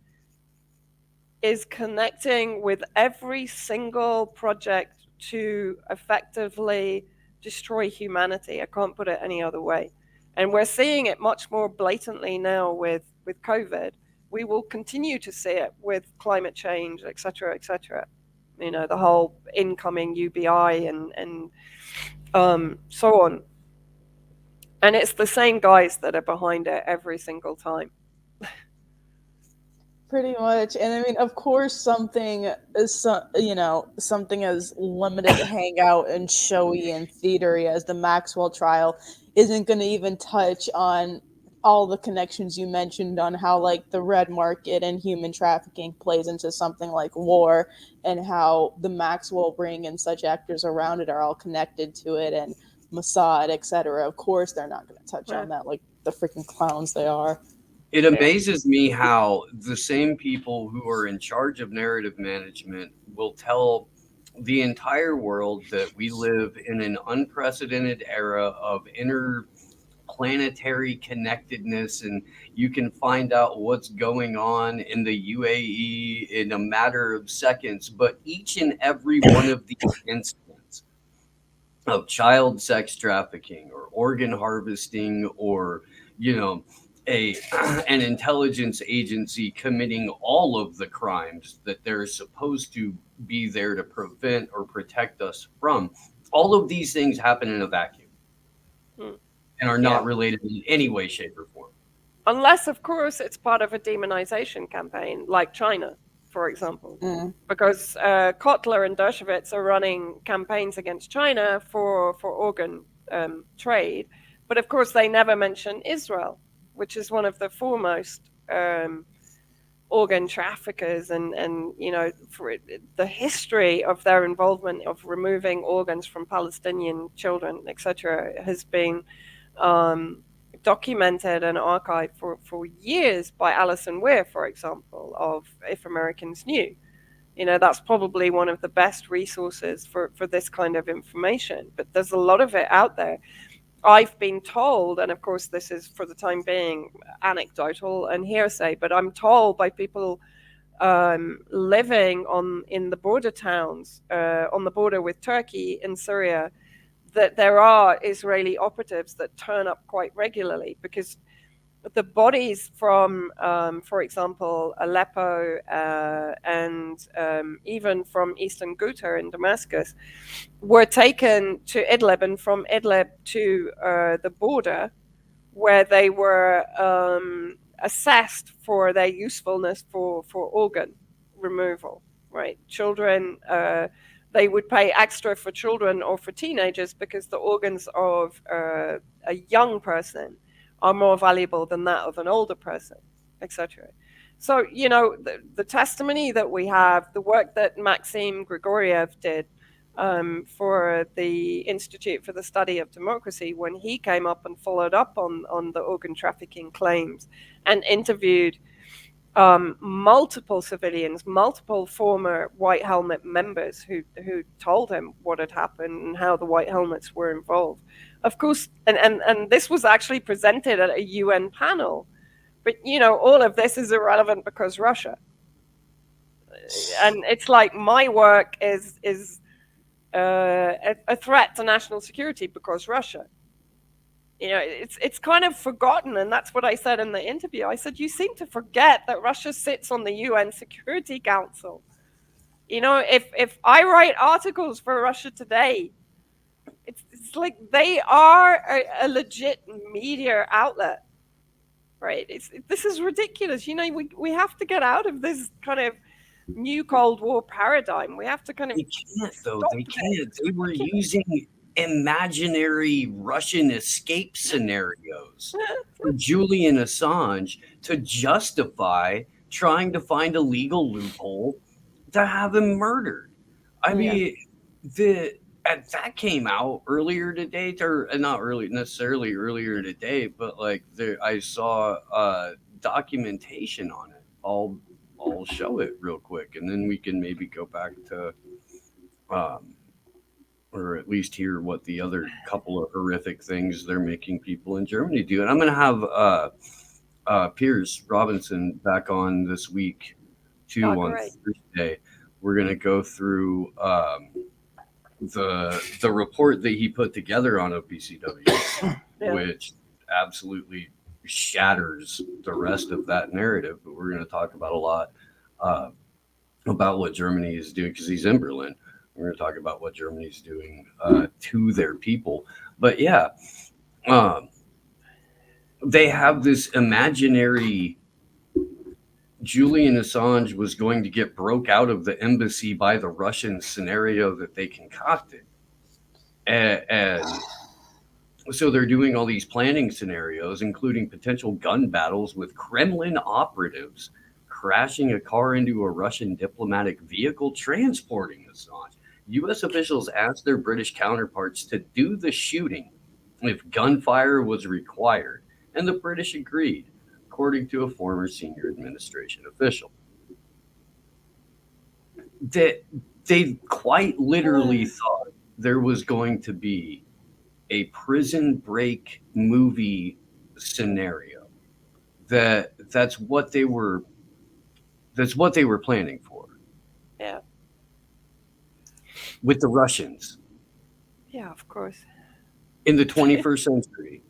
D: connecting with every single project to effectively destroy humanity. I can't put it any other way. And we're seeing it much more blatantly now with COVID. We will continue to see it with climate change, et cetera, et cetera. The whole incoming UBI and so on. And it's the same guys that are behind it every single time.
B: Pretty much. And I mean, of course, something as limited hangout and showy and theatery as the Maxwell trial isn't going to even touch on all the connections you mentioned on how, like, the red market and human trafficking plays into something like war, and how the Maxwell ring and such actors around it are all connected to it, and Mossad, etc. Of course, they're not going to touch on that like the freaking clowns they are.
A: It amazes me how the same people who are in charge of narrative management will tell the entire world that we live in an unprecedented era of interplanetary connectedness, and you can find out what's going on in the UAE in a matter of seconds. But each and every one of these incidents of child sex trafficking or organ harvesting, or an intelligence agency committing all of the crimes that they're supposed to be there to prevent or protect us from. All of these things happen in a vacuum and are not related in any way, shape, or form.
D: Unless, of course, it's part of a demonization campaign, like China, for example. Because Kotler and Dershowitz are running campaigns against China for organ trade. But of course, they never mention Israel, which is one of the foremost organ traffickers, and for the history of their involvement of removing organs from Palestinian children, etc., has been documented and archived for years by Alison Weir, for example, of If Americans Knew. That's probably one of the best resources for this kind of information, but there's a lot of it out there. I've been told, and of course this is for the time being anecdotal and hearsay, but I'm told by people living in the border towns, on the border with Turkey and Syria, that there are Israeli operatives that turn up quite regularly, because the bodies from, for example, Aleppo and even from Eastern Ghouta in Damascus were taken to Idlib, and from Idlib to the border, where they were assessed for their usefulness for organ removal, right? Children, they would pay extra for children or for teenagers because the organs of a young person are more valuable than that of an older person, etc. So, the testimony that we have, the work that Maxim Grigoriev did for the Institute for the Study of Democracy, when he came up and followed up on the organ trafficking claims and interviewed multiple civilians, multiple former White Helmet members who told him what had happened and how the White Helmets were involved. Of course, and this was actually presented at a UN panel, but all of this is irrelevant because Russia. and it's like my work is a threat to national security because Russia. It's kind of forgotten, and that's what I said in the interview. I said, you seem to forget that Russia sits on the UN Security Council. If I write articles for Russia Today, it's like they are a legit media outlet, right? This is ridiculous. We have to get out of this kind of new Cold War paradigm. We have to kind of.
A: They can't, though. They can't. They were using imaginary Russian escape scenarios for Julian Assange to justify trying to find a legal loophole to have him murdered. I mean, that came out earlier today, or not necessarily earlier today, but like I saw documentation on it. I'll show it real quick, and then we can maybe go back to, or at least hear what the other couple of horrific things they're making people in Germany do. And I'm going to have Piers Robinson back on this week too on Thursday. We're going to go through the report that he put together on OPCW, which absolutely shatters the rest of that narrative. But we're going to talk about a lot about what Germany is doing, because he's in Berlin. We're going to talk about what Germany's doing to their people. But yeah, they have this imaginary Julian Assange was going to get broke out of the embassy by the Russian scenario that they concocted. And so they're doing all these planning scenarios, including potential gun battles with Kremlin operatives crashing a car into a Russian diplomatic vehicle transporting Assange. U.S. officials asked their British counterparts to do the shooting if gunfire was required, and the British agreed, according to a former senior administration official. They quite literally thought there was going to be a prison break movie scenario. That's what they were planning for.
D: Yeah.
A: With the Russians.
D: Yeah, of course.
A: In the 21st century,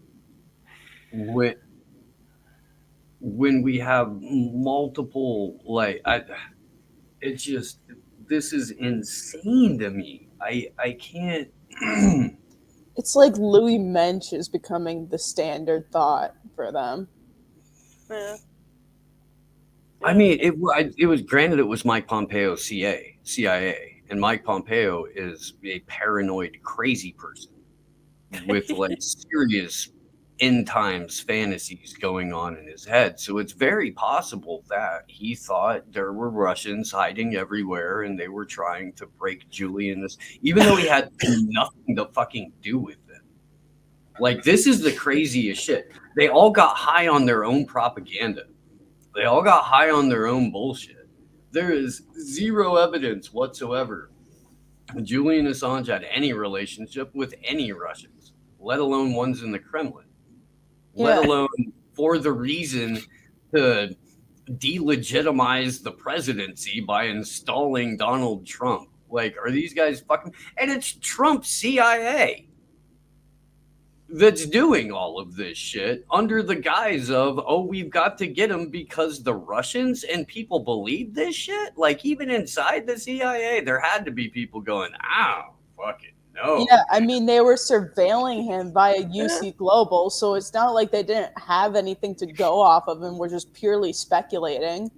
A: when we have multiple, this is insane to me. I can't.
B: It's like Louis Mensch is becoming the standard thought for them.
D: Yeah.
A: I mean, it was granted it was Mike Pompeo, CIA, and Mike Pompeo is a paranoid, crazy person with serious end times fantasies going on in his head. So it's very possible that he thought there were Russians hiding everywhere and they were trying to break Julian, even though he had nothing to fucking do with it. This is the craziest shit. They all got high on their own propaganda. They all got high on their own bullshit. There is zero evidence whatsoever Julian Assange had any relationship with any Russians, let alone ones in the Kremlin. Let alone for the reason to delegitimize the presidency by installing Donald Trump. Are these guys fucking... And it's Trump's CIA that's doing all of this shit under the guise of, we've got to get him because the Russians and people believe this shit. Even inside the CIA, there had to be people going, fucking no.
B: Yeah, I mean, they were surveilling him via UC Global, so it's not like they didn't have anything to go off of and were just purely speculating.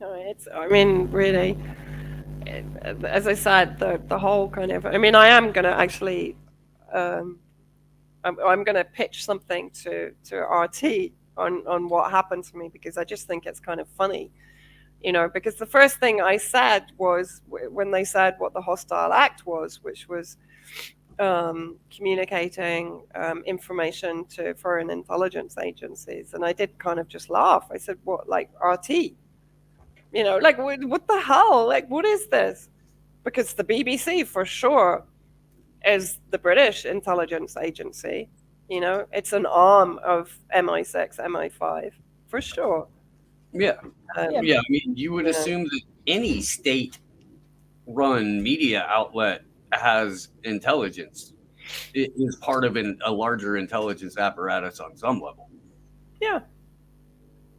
D: Really, as I said, the whole kind of... I am going to actually... I'm going to pitch something to RT on what happened to me, because I just think it's kind of funny. Because the first thing I said was when they said what the hostile act was, which was communicating information to foreign intelligence agencies. And I did kind of just laugh. I said, what, RT? What the hell? What is this? Because the BBC, for sure, is the British intelligence agency. It's an arm of MI6, MI5, for sure.
A: Yeah.
B: Yeah.
A: I mean, you would assume that any state-run media outlet has intelligence. It is part of a larger intelligence apparatus on some level.
D: Yeah.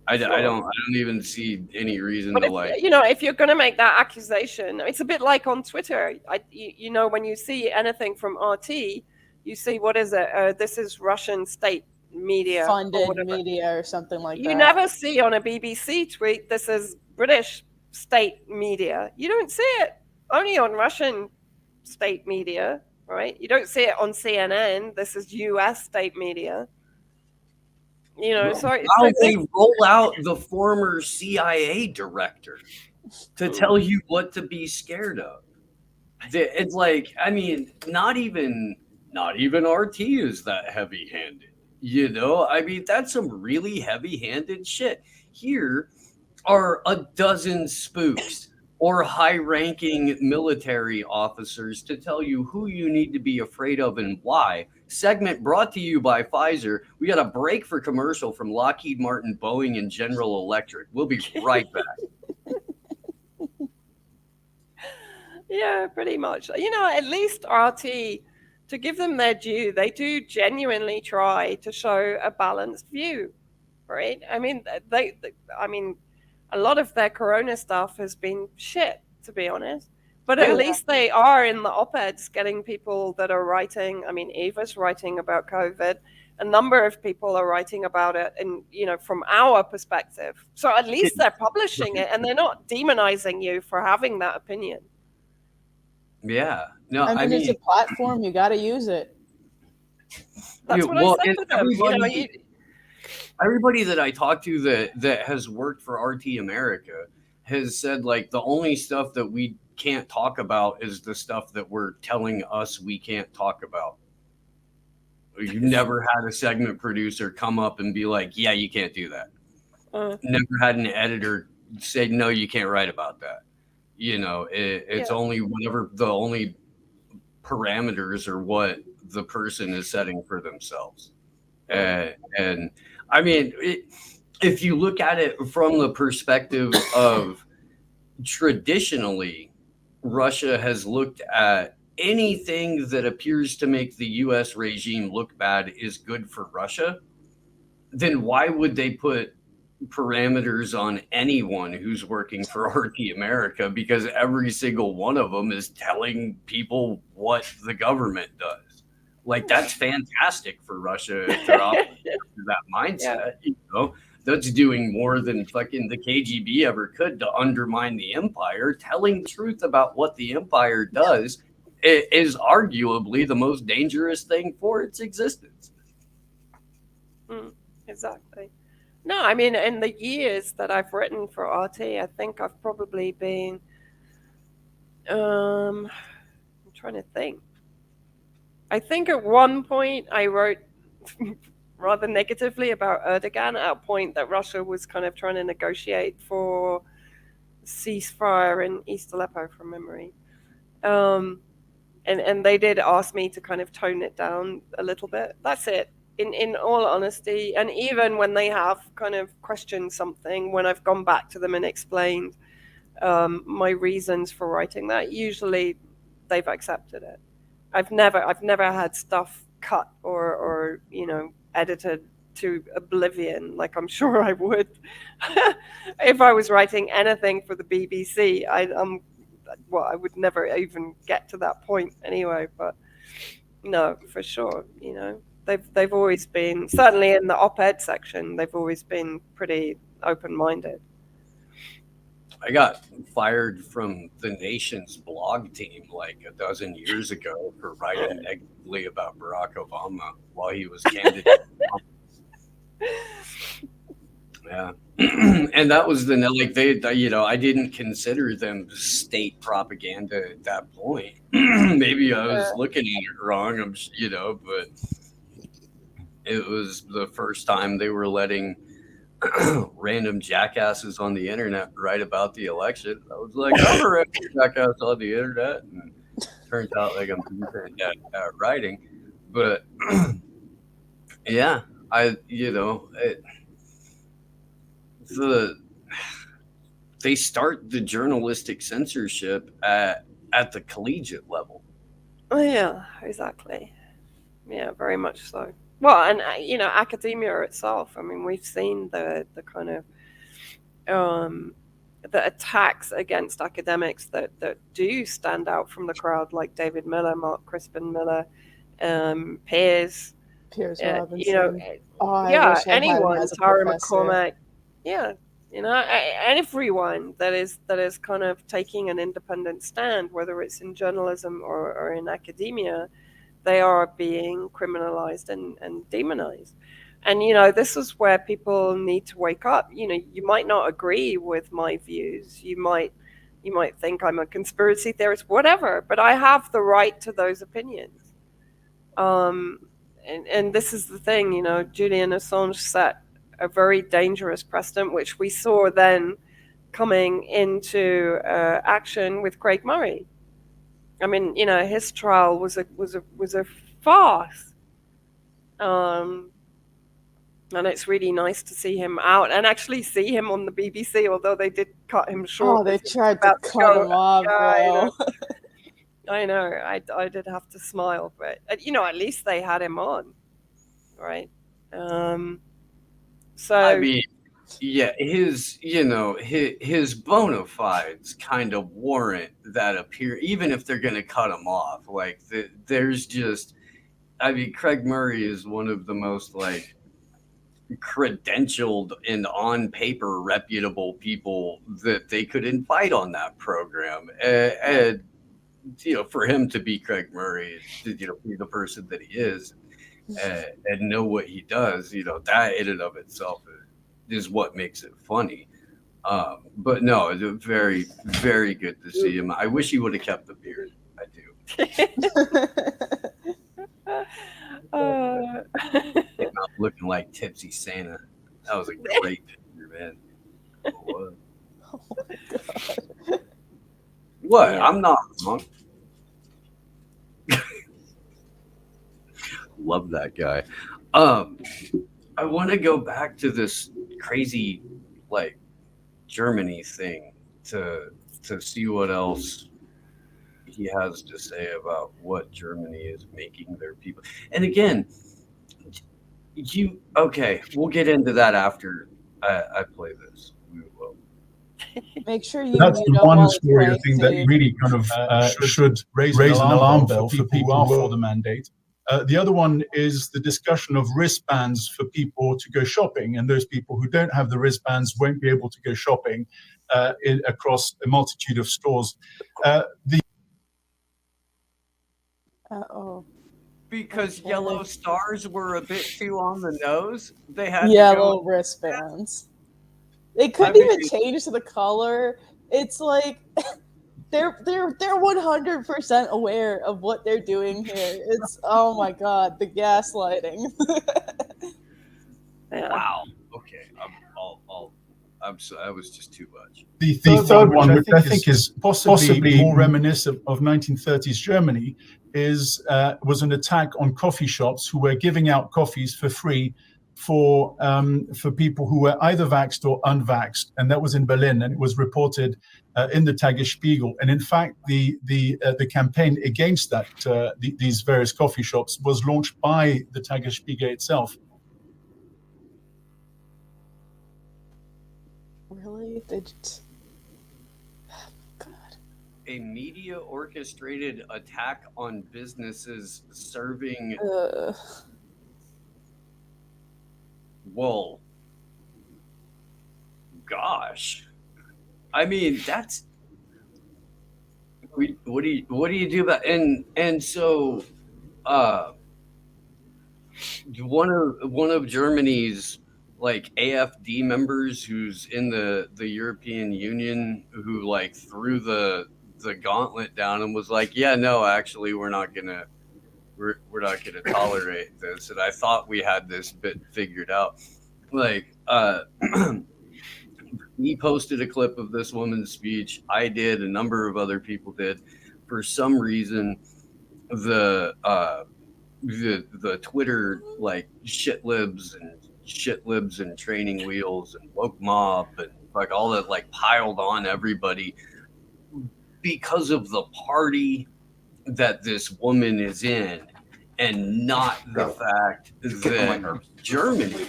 A: I
D: Sure.
A: don't even see any reason
D: But
A: to
D: if you're going to make that accusation, it's a bit like on Twitter. When you see anything from RT, you see, what is it? This is Russian state media,
B: funded media or something like that.
D: You never see on a BBC tweet, this is British state media. You don't see it. Only on Russian state media, right? You don't see it on CNN. This is US state media.
A: They roll out the former CIA director to tell you what to be scared of. It's like, I mean, not even RT is that heavy-handed. I mean, that's some really heavy-handed shit. Here are a dozen spooks or high-ranking military officers to tell you who you need to be afraid of and why. Segment brought to you by Pfizer. We got a break for commercial from Lockheed Martin, Boeing, and General Electric. We'll be right back.
D: Yeah, pretty much. At least RT, to give them their due, they do genuinely try to show a balanced view, right? I mean, a lot of their corona stuff has been shit, to be honest. But at least they are in the op-eds getting people that are writing. I mean, Eva's writing about COVID. A number of people are writing about it, and from our perspective. So at least they're publishing it, and they're not demonizing you for having that opinion.
A: Yeah. No,
B: I mean, it's a platform. You got to use it.
D: That's what I said to them.
A: Everybody that I talk to that has worked for RT America has said, like, the only stuff that we can't talk about is the stuff that we're telling us we can't talk about. You never had a segment producer come up and be like, yeah, you can't do that. Never had an editor say, no, you can't write about that. It's only whatever the only parameters are what the person is setting for themselves. And I mean, if you look at it from the perspective of traditionally, Russia has looked at anything that appears to make the US regime look bad is good for Russia, then why would they put parameters on anyone who's working for RT America? Because every single one of them is telling people what the government does. Like, that's fantastic for Russia if they're operating that mindset. That's doing more than fucking the KGB ever could to undermine the empire. Telling the truth about what the empire does is arguably the most dangerous thing for its existence.
D: Exactly. No, I mean, in the years that I've written for RT, I think I've probably been, I'm trying to think. I think at one point I wrote rather negatively about Erdogan at a point that Russia was kind of trying to negotiate for ceasefire in East Aleppo, from memory. And they did ask me to kind of tone it down a little bit. That's it. In all honesty, and even when they have kind of questioned something, when I've gone back to them and explained my reasons for writing that, usually they've accepted it. I've never had stuff cut or edited to oblivion, like I'm sure I would if I was writing anything for the BBC. I would never even get to that point anyway. But no, for sure, they've always been, certainly in the op-ed section, they've always been pretty open-minded.
A: I got fired from the Nation's blog team like a dozen years ago for writing negatively about Barack Obama while he was candidate. Yeah. And that was I didn't consider them state propaganda at that point. Maybe I was looking at it wrong, but it was the first time they were letting random jackasses on the internet write about the election. I was like, I'm a random jackass on the internet, and turns out like I'm decent at writing. But they start the journalistic censorship at the collegiate level.
D: Oh, yeah, exactly. Yeah, very much so. Well, and academia itself. I mean, we've seen the kind of the attacks against academics that do stand out from the crowd, like David Miller, Mark Crispin Miller, Piers
B: Robinson.
D: Anyone, Tara McCormack. Yeah, everyone that is kind of taking an independent stand, whether it's in journalism or in academia, they are being criminalized and demonized. And, this is where people need to wake up. You might not agree with my views. You might think I'm a conspiracy theorist, whatever, but I have the right to those opinions. And this is the thing, Julian Assange set a very dangerous precedent, which we saw then coming into action with Craig Murray. I mean, his trial was a farce. And it's really nice to see him out and actually see him on the BBC, although they did cut him short.
B: Oh, they tried to cut him off, bro.
D: I know. I did have to smile, but at least they had him on, right? So
A: I mean, yeah, his bona fides kind of warrant that appear, even if they're going to cut him off. Like there's just, I mean, Craig Murray is one of the most like credentialed and on paper reputable people that they could invite on that program, and for him to be Craig Murray, be the person that he is, and know what he does, that in and of itself is what makes it funny. But no, it's very, very good to see him. I wish he would have kept the beard. I do. Came out looking like Tipsy Santa. That was a great picture, man. What?
B: Oh my God.
A: What? Yeah. I'm not wrong. Love that guy. I want to go back to this crazy, like, Germany thing to see what else he has to say about what Germany is making their people. And again, we'll get into that after I play this. We will.
B: Make sure you.
E: That's the one story I think that really kind of should raise an alarm bell for people who are for the mandate. The other one is the discussion of wristbands for people to go shopping, and those people who don't have the wristbands won't be able to go shopping across a multitude of stores.
A: Because yellow stars were a bit too on the nose. They had
B: yellow wristbands. They couldn't even change the color. It's like they're 100% aware of what they're doing here. It's oh my God, the gaslighting.
A: Wow. Okay. That was just too much.
E: The third one, which I think is possibly more reminiscent of 1930s Germany, was an attack on coffee shops who were giving out coffees for free for people who were either vaxxed or unvaxxed, and that was in Berlin, and it was reported in the Tagesspiegel. And in fact, the campaign against that these various coffee shops was launched by the Tagesspiegel itself.
B: Really? God.
A: A media orchestrated attack on businesses serving. Well, gosh, I mean that's what do you do about and so one of Germany's like AfD members who's in the European Union who like threw the gauntlet down and was like, yeah, no, actually we're not gonna tolerate this. And I thought we had this bit figured out. Like, he posted a clip of this woman's speech. I did. A number of other people did. For some reason, the Twitter like shit libs and training wheels and woke mob and like all that like piled on everybody because of the party that this woman is in, and not the fact that Germany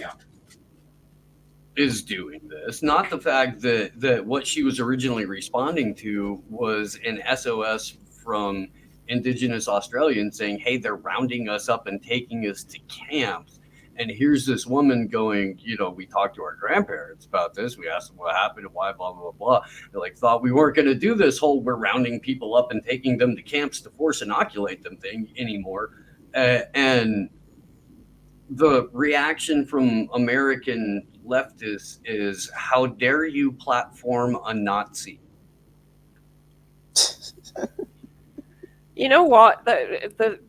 A: is doing this, not the fact that what she was originally responding to was an SOS from Indigenous Australians saying, hey, they're rounding us up and taking us to camps. And here's this woman going, you know, we talked to our grandparents about this. We asked them what happened and why, blah, blah, blah. They like thought we weren't going to do this whole we're rounding people up and taking them to camps to force inoculate them thing anymore. And the reaction from American leftists is, how dare you platform a Nazi?
D: You know what? The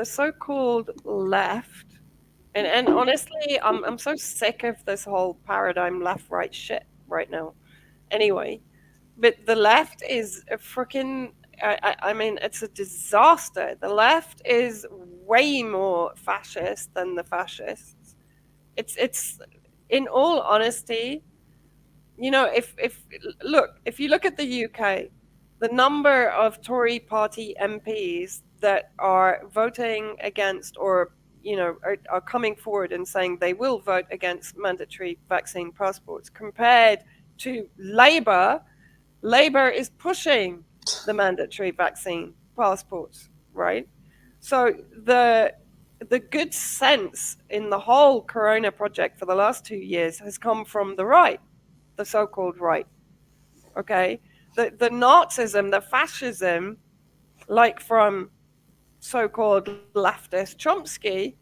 D: so-called left, and honestly, I'm so sick of this whole paradigm left-right shit right now. Anyway, but the left is a freaking, I mean, it's a disaster. The left is way more fascist than the fascists. It's in all honesty, you know, if you look at the UK, the number of Tory party MPs that are voting against, or you know, are coming forward and saying they will vote against mandatory vaccine passports, compared to Labour is pushing the mandatory vaccine passports, right? So the good sense in the whole Corona project for the last 2 years has come from the right, the so-called right. Okay, the Nazism, the fascism, like from so-called leftist Chomsky,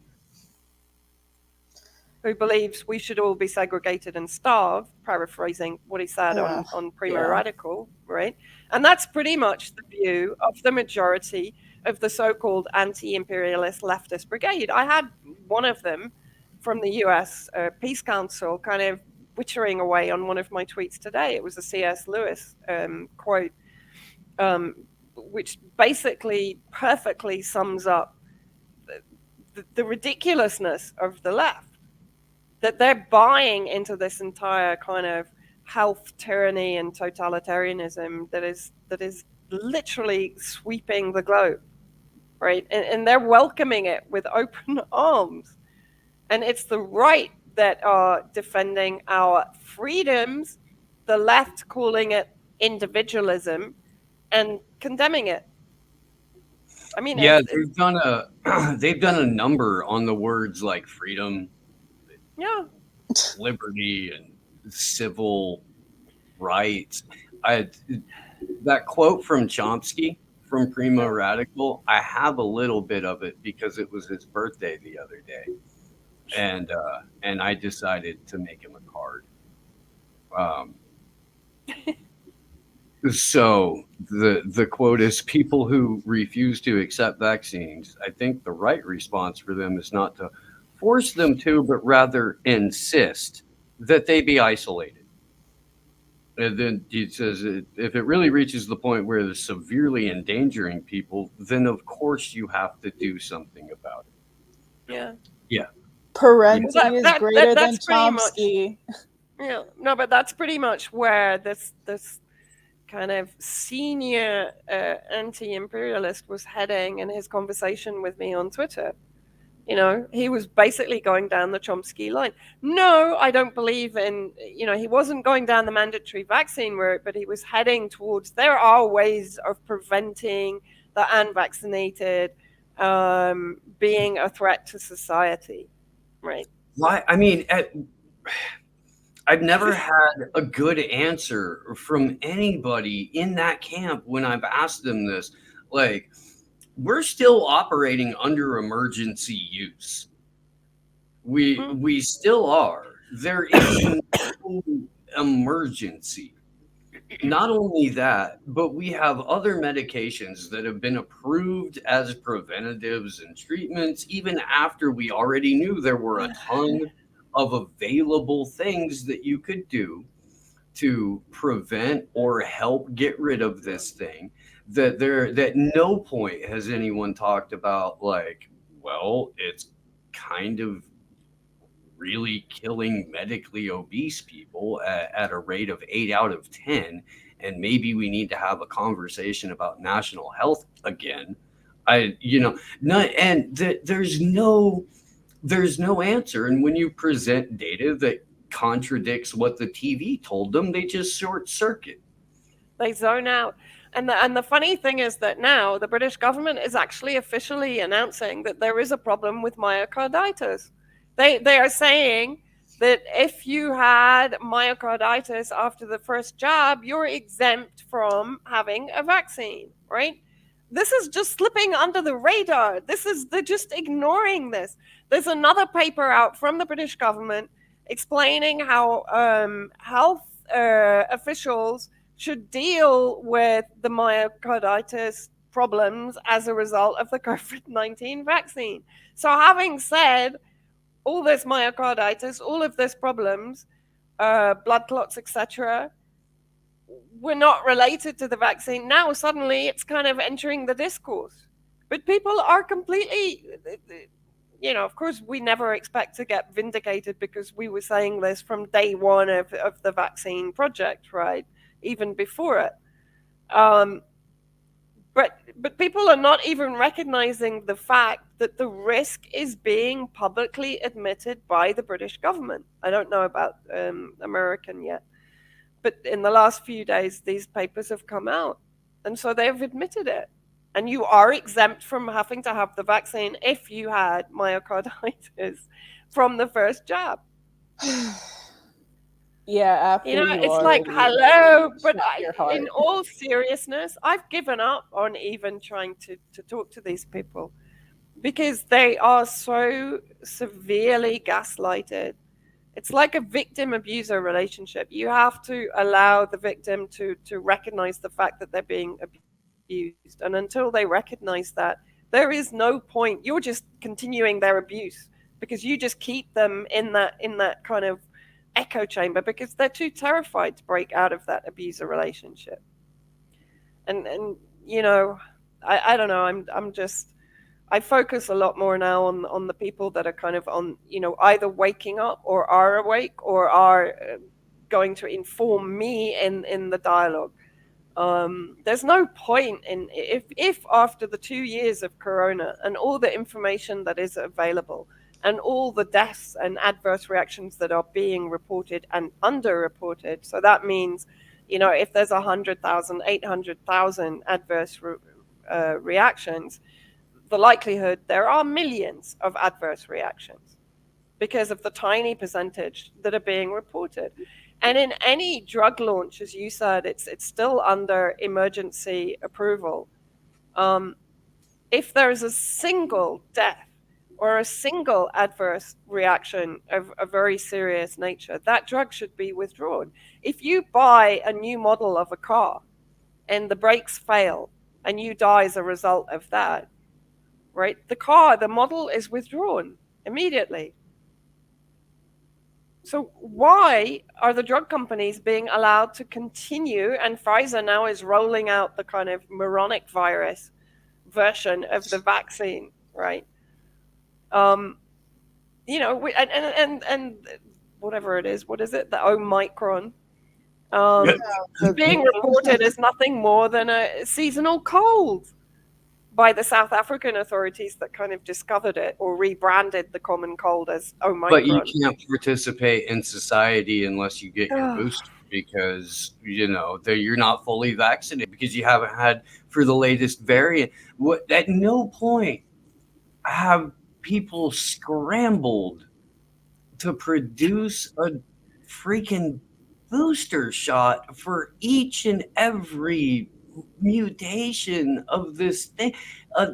D: who believes we should all be segregated and starve, paraphrasing what he said on Primo Radical, right? And that's pretty much the view of the majority of the so-called anti-imperialist leftist brigade. I had one of them from the US Peace Council kind of wittering away on one of my tweets today. It was a C.S. Lewis quote, which basically perfectly sums up the ridiculousness of the left. That they're buying into this entire kind of health tyranny and totalitarianism that is literally sweeping the globe, right? And they're welcoming it with open arms. And it's the right that are defending our freedoms, the left calling it individualism and condemning it. I mean,
A: yeah, they've done a number on the words like freedom,
D: yeah,
A: liberty, and civil rights. That quote from Chomsky from Primo Radical, I have a little bit of it because it was his birthday the other day, and I decided to make him a card. So the quote is, people who refuse to accept vaccines, I think the right response for them is not to force them to, but rather insist that they be isolated. And then he says, if it really reaches the point where they're severely endangering people, then of course you have to do something about it.
D: Yeah.
A: Yeah.
B: Parenti is greater than Chomsky.
D: Yeah. No, but that's pretty much where this kind of senior anti-imperialist was heading in his conversation with me on Twitter. You know, he was basically going down the Chomsky line. No, I don't believe in, you know, he wasn't going down the mandatory vaccine route, but he was heading towards, there are ways of preventing the unvaccinated being a threat to society, right?
A: Why? I mean, I've never had a good answer from anybody in that camp when I've asked them this. Like, we're still operating under emergency use. We still are. There is no emergency. Not only that, but we have other medications that have been approved as preventatives and treatments, even after we already knew there were a ton of available things that you could do to prevent or help get rid of this thing. That no point has anyone talked about, like, well, it's kind of really killing medically obese people at a rate of 8 out of 10. And maybe we need to have a conversation about national health again. There's no answer. And when you present data that contradicts what the TV told them, they just short circuit.
D: They zone out. And the funny thing is that now the British government is actually officially announcing that there is a problem with myocarditis. They are saying that if you had myocarditis after the first jab, you're exempt from having a vaccine, right? This is just slipping under the radar. They're just ignoring this. There's another paper out from the British government explaining how health officials should deal with the myocarditis problems as a result of the COVID-19 vaccine. So having said all this myocarditis, all of these problems, blood clots, etc., were not related to the vaccine, now suddenly it's kind of entering the discourse. But people are completely, of course, we never expect to get vindicated because we were saying this from day one of the vaccine project, right? Even before it. But people are not even recognizing the fact that the risk is being publicly admitted by the British government. I don't know about American yet, but in the last few days, these papers have come out. And so they've admitted it. And you are exempt from having to have the vaccine if you had myocarditis from the first jab.
B: Yeah, after
D: it's like, hello, but in all seriousness, I've given up on even trying to talk to these people because they are so severely gaslighted. It's like a victim-abuser relationship. You have to allow the victim to recognize the fact that they're being abused. And until they recognize that, there is no point. You're just continuing their abuse because you just keep them in that kind of echo chamber because they're too terrified to break out of that abuser relationship. And I don't know. I focus a lot more now on the people that are kind of on, either waking up or are awake or are going to inform me in the dialogue. There's no point in if after the 2 years of Corona and all the information that is available and all the deaths and adverse reactions that are being reported and underreported. So that means, if there's 100,000, 800,000 adverse reactions, the likelihood there are millions of adverse reactions because of the tiny percentage that are being reported. And in any drug launch, as you said, it's still under emergency approval. If there is a single death or a single adverse reaction of a very serious nature, that drug should be withdrawn. If you buy a new model of a car and the brakes fail and you die as a result of that, right? The model is withdrawn immediately. So why are the drug companies being allowed to continue? And Pfizer now is rolling out the kind of moronic virus version of the vaccine, right? And whatever it is, what is it? The Omicron. Being reported as nothing more than a seasonal cold by the South African authorities that kind of discovered it or rebranded the common cold as Omicron.
A: But you can't participate in society unless you get your booster because, you're not fully vaccinated because you haven't had for the latest variant. At no point have people scrambled to produce a freaking booster shot for each and every mutation of this thing. Well,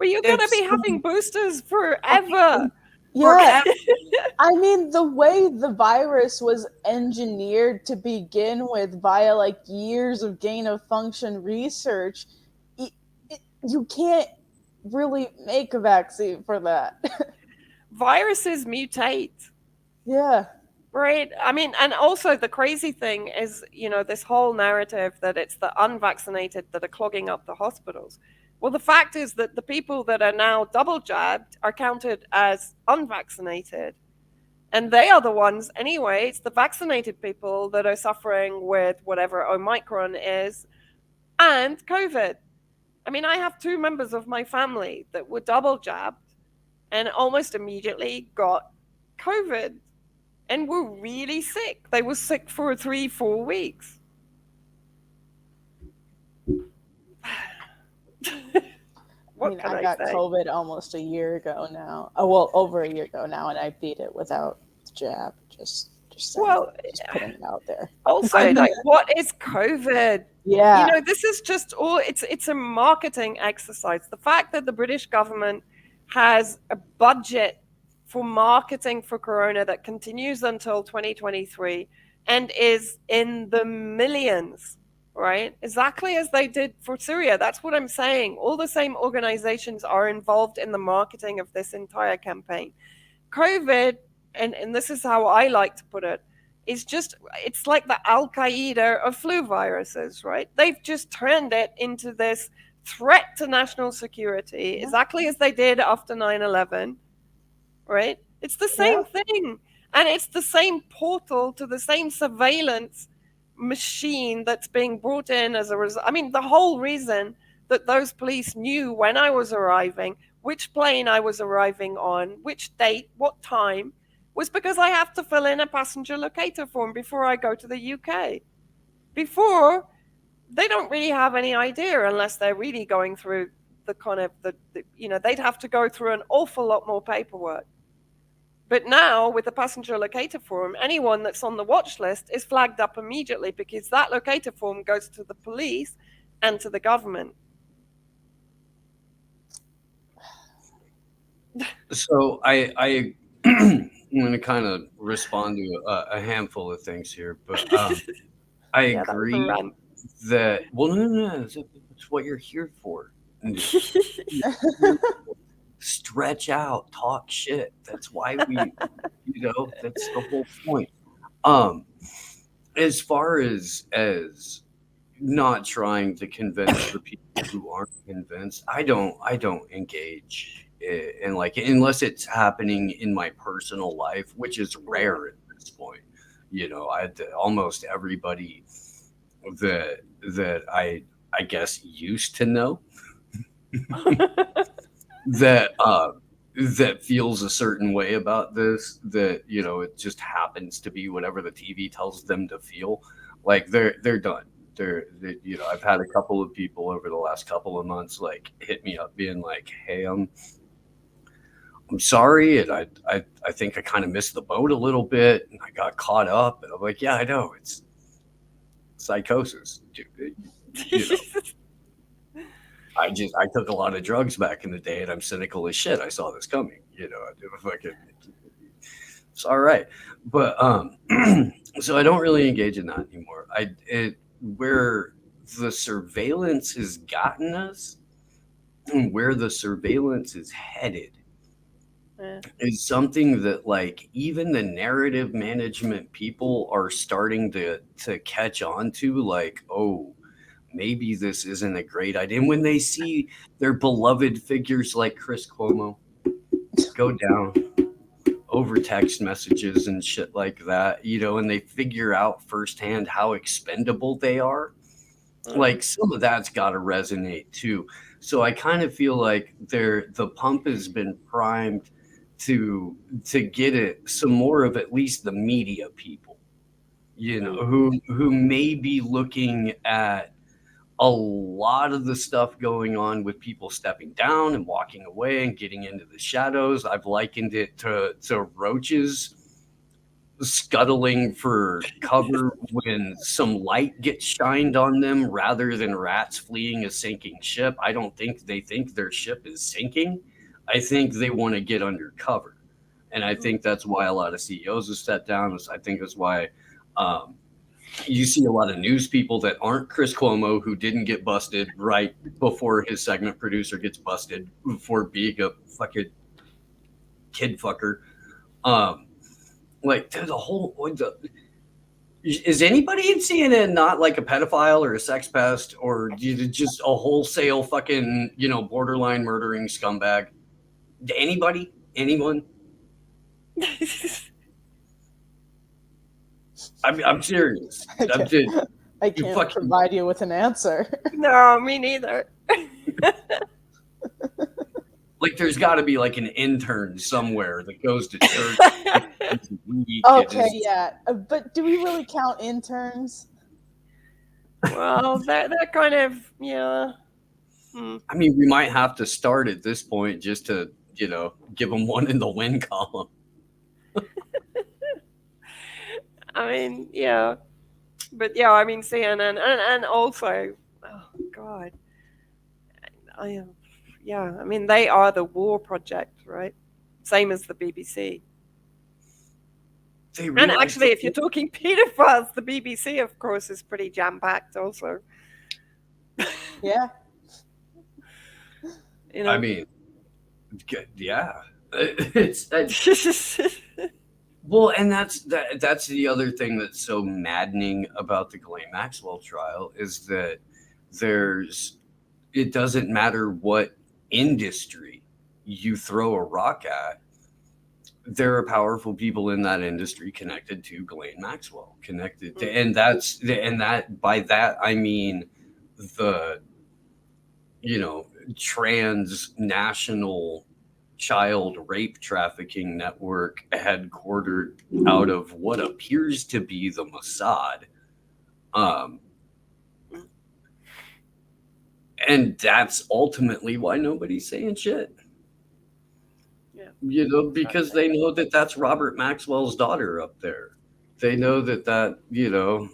D: you're going to be having boosters forever.
B: Yeah. I mean, the way the virus was engineered to begin with via years of gain of function research, you can't really make a vaccine for that.
D: Viruses mutate.
B: Yeah.
D: Right. I mean, and also the crazy thing is, this whole narrative that it's the unvaccinated that are clogging up the hospitals. Well, the fact is that the people that are now double jabbed are counted as unvaccinated. And they are the ones, anyway, it's the vaccinated people that are suffering with whatever Omicron is and COVID. I mean, I have 2 members of my family that were double jabbed and almost immediately got COVID and were really sick. They were sick for 3-4 weeks. What can
B: I got
D: say?
B: COVID almost a year ago now. Oh, well, over a year ago now, and I beat it without the jab. Just saying.
D: Well,
B: just putting it out there.
D: Also, like, what is COVID?
B: Yeah.
D: This is just all, it's a marketing exercise. The fact that the British government has a budget for marketing for Corona that continues until 2023 and is in the millions, right? Exactly as they did for Syria. That's what I'm saying. All the same organizations are involved in the marketing of this entire campaign. COVID, and this is how I like to put it, it's like the Al-Qaeda of flu viruses, right? They've just turned it into this threat to national security, exactly as they did after 9/11, right? It's the same thing. And it's the same portal to the same surveillance machine that's being brought in as a result. I mean, the whole reason that those police knew when I was arriving, which plane I was arriving on, which date, what time, was because I have to fill in a passenger locator form before I go to the UK. Before, they don't really have any idea unless they're really going through the kind of, they'd have to go through an awful lot more paperwork. But now, with the passenger locator form, anyone that's on the watch list is flagged up immediately because that locator form goes to the police and to the government.
A: So I'm going to kind of respond to a handful of things here, but I agree that, well, no, it's what you're here for. Stretch out, talk shit. That's why we, that's the whole point. As far as not trying to convince the people who aren't convinced, I don't engage in, like, unless it's happening in my personal life, which is rare at this point. Almost everybody that I guess used to know that feels a certain way about this, that it just happens to be whatever the TV tells them to feel. Like they're done. I've had a couple of people over the last couple of months like hit me up being like, hey, I'm sorry, and I think I kind of missed the boat a little bit, and I got caught up, and I'm like, yeah, I know, it's psychosis, dude. I took a lot of drugs back in the day, and I'm cynical as shit. I saw this coming, it's all right, but so I don't really engage in that anymore. Where the surveillance has gotten us, and where the surveillance is headed, is something that, like, even the narrative management people are starting to catch on to, like, oh, maybe this isn't a great idea. And when they see their beloved figures like Chris Cuomo go down over text messages and shit like that, and they figure out firsthand how expendable they are, like, some of that's got to resonate too. So I kind of feel like the pump has been primed to get it some more of at least the media people, who may be looking at a lot of the stuff going on with people stepping down and walking away and getting into the shadows. I've likened it to roaches scuttling for cover when some light gets shined on them, rather than rats fleeing a sinking ship. I don't think they think their ship is sinking. I think they want to get under cover. And I think that's why a lot of CEOs have stepped down. I think that's why you see a lot of news people that aren't Chris Cuomo, who didn't get busted right before his segment producer gets busted for being a fucking kid fucker. Like, there's a whole, is anybody in CNN not like a pedophile or a sex pest or just a wholesale fucking, borderline murdering scumbag? Anybody? Anyone? I'm serious.
B: I can't provide you with an answer.
D: No, me neither.
A: Like, there's got to be like an intern somewhere that goes to church.
B: Okay, yeah, but do we really count interns?
D: Well, they're kind of, yeah.
A: I mean, we might have to start at this point just to, give them one in the win column.
D: I mean, yeah. But yeah, I mean, CNN and also, oh God, I mean, they are the war project, right? Same as the BBC. And actually, if you're talking pedophiles, the BBC, of course, is pretty jam-packed also.
B: Yeah.
A: I mean, yeah. It's well, and that's the other thing that's so maddening about the Ghislaine Maxwell trial is that it doesn't matter what industry you throw a rock at, there are powerful people in that industry connected to Ghislaine Maxwell, connected to, and by that I mean the transnational child rape trafficking network headquartered out of what appears to be the Mossad. And that's ultimately why nobody's saying shit. Yeah. Because they know that that's Robert Maxwell's daughter up there. They know that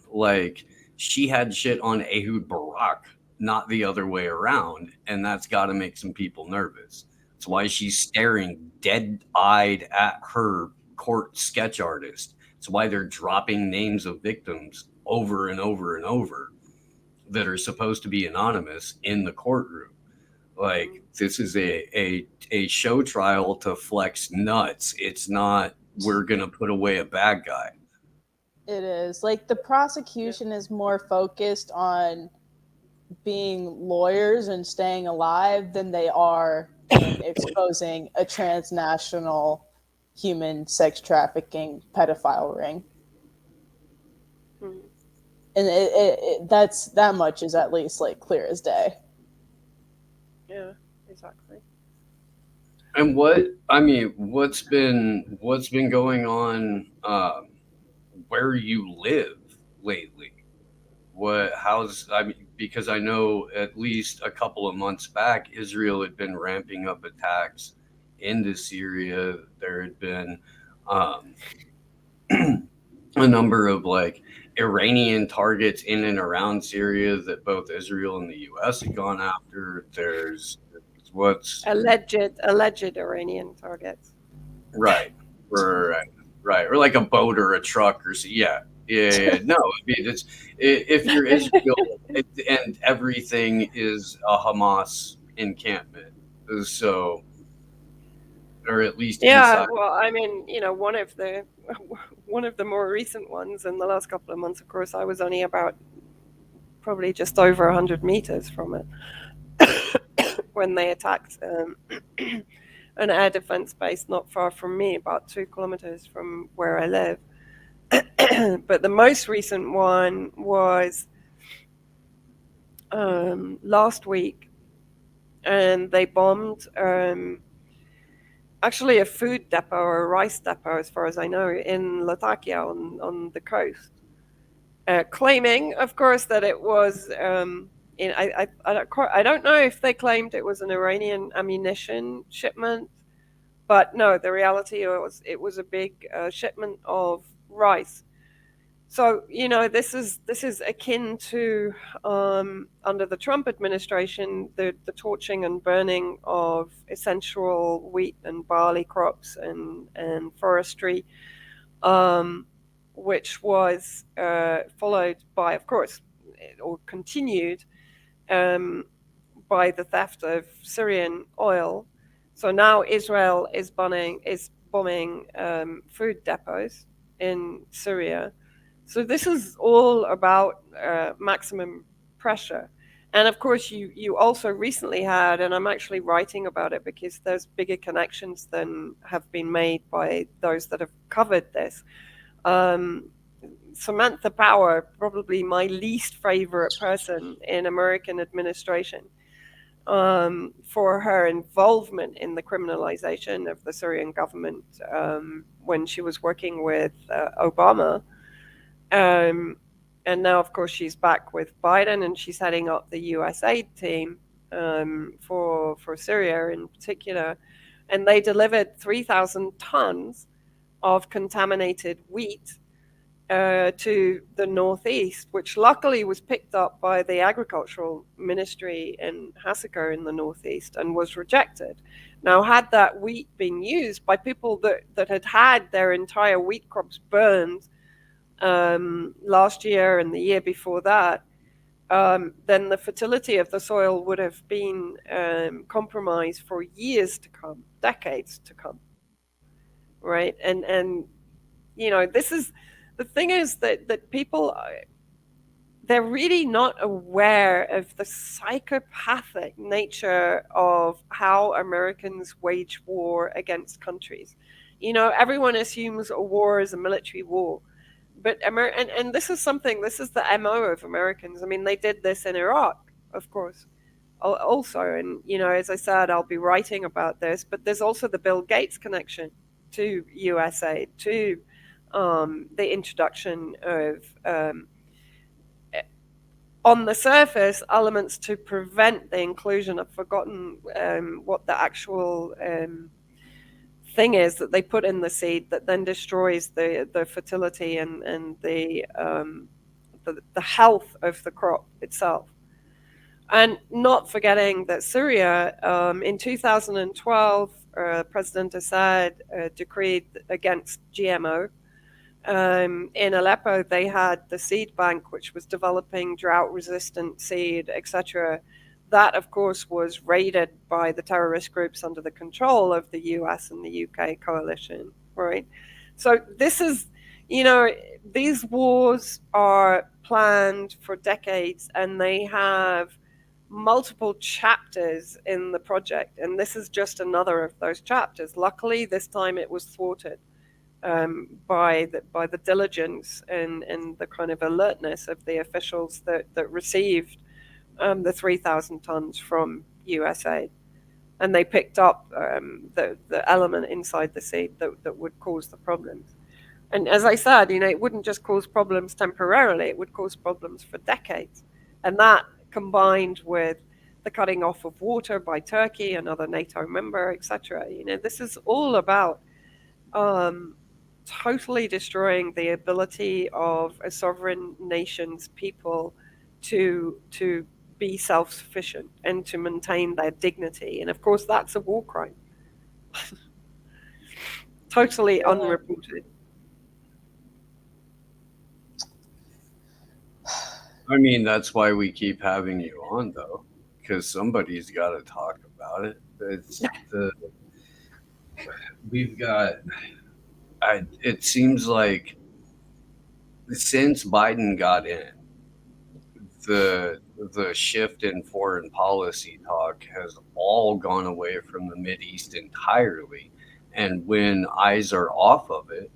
A: like she had shit on Ehud Barak, not the other way around. And that's got to make some people nervous. That's why she's staring dead-eyed at her court sketch artist. It's why they're dropping names of victims over and over and over that are supposed to be anonymous in the courtroom. Like, this is a show trial to flex nuts. It's not, we're going to put away a bad guy.
B: It is. Like, the prosecution is more focused on being lawyers and staying alive than they are in exposing a transnational human sex trafficking pedophile ring. And that's that much is at least like clear as day.
D: Yeah, exactly.
A: And what's been going on where you live lately? Because I know at least a couple of months back, Israel had been ramping up attacks into Syria. There had been a number of like Iranian targets in and around Syria that both Israel and the U.S. had gone after. There's what's
D: alleged Iranian targets.
A: Right. Or like a boat or a truck or yeah. No, I mean, it's if you're Israel and everything is a Hamas encampment, so or at least inside.
D: Well, I mean, one of the more recent ones in the last couple of months, of course, I was only about probably just over 100 meters from it when they attacked an air defense base not far from me, about 2 kilometers from where I live. But the most recent one was last week, and they bombed actually a food depot or a rice depot, as far as I know, in Latakia on the coast, claiming, of course, that it was. I don't know if they claimed it was an Iranian ammunition shipment, but no, the reality was it was a big shipment of rice. So this is akin to under the Trump administration the torching and burning of essential wheat and barley crops and forestry, which was followed by, of course, or continued by the theft of Syrian oil. So now Israel is bombing food depots in Syria, So this is all about maximum pressure. And of course, you also recently had, and I'm actually writing about it because there's bigger connections than have been made by those that have covered this. Samantha Power, probably my least favorite person in American administration, for her involvement in the criminalization of the Syrian government when she was working with Obama. And now, of course, she's back with Biden, and she's heading up the US aid team for Syria in particular. And they delivered 3,000 tons of contaminated wheat to the northeast, which luckily was picked up by the agricultural ministry in Hasaka in the northeast and was rejected. Now, had that wheat been used by people that had had their entire wheat crops burned last year and the year before that, then the fertility of the soil would have been compromised for years to come, decades to come, right? And you know, this is the thing, is that people, they're really not aware of the psychopathic nature of how Americans wage war against countries. You know, everyone assumes a war is a military war. But and this is the MO of Americans. I mean, they did this in Iraq, of course, also. And, you know, as I said, I'll be writing about this, but there's also the Bill Gates connection to USA, to the introduction of, on the surface, elements to prevent the inclusion. I've forgotten what the actual thing is that they put in the seed that then destroys the fertility and the health of the crop itself. And not forgetting that Syria, in 2012, President Assad decreed against GMO. In Aleppo, they had the seed bank, which was developing drought-resistant seed, etc. That, of course, was raided by the terrorist groups under the control of the US and the UK coalition, right? So this is, you know, these wars are planned for decades, and they have multiple chapters in the project. And this is just another of those chapters. Luckily, this time it was thwarted by the diligence and the kind of alertness of the officials that received the 3,000 tons from USA, and they picked up the element inside the seed that would cause the problems. And as I said, you know, it wouldn't just cause problems temporarily; it would cause problems for decades. And that, combined with the cutting off of water by Turkey, another NATO member, etc. You know, this is all about totally destroying the ability of a sovereign nation's people to be self-sufficient and to maintain their dignity. And of course, that's a war crime. Totally unreported.
A: I mean, that's why we keep having you on, though, because somebody's got to talk about it. We've got. It seems like since Biden got in, the shift in foreign policy talk has all gone away from the Mideast entirely. And when eyes are off of it,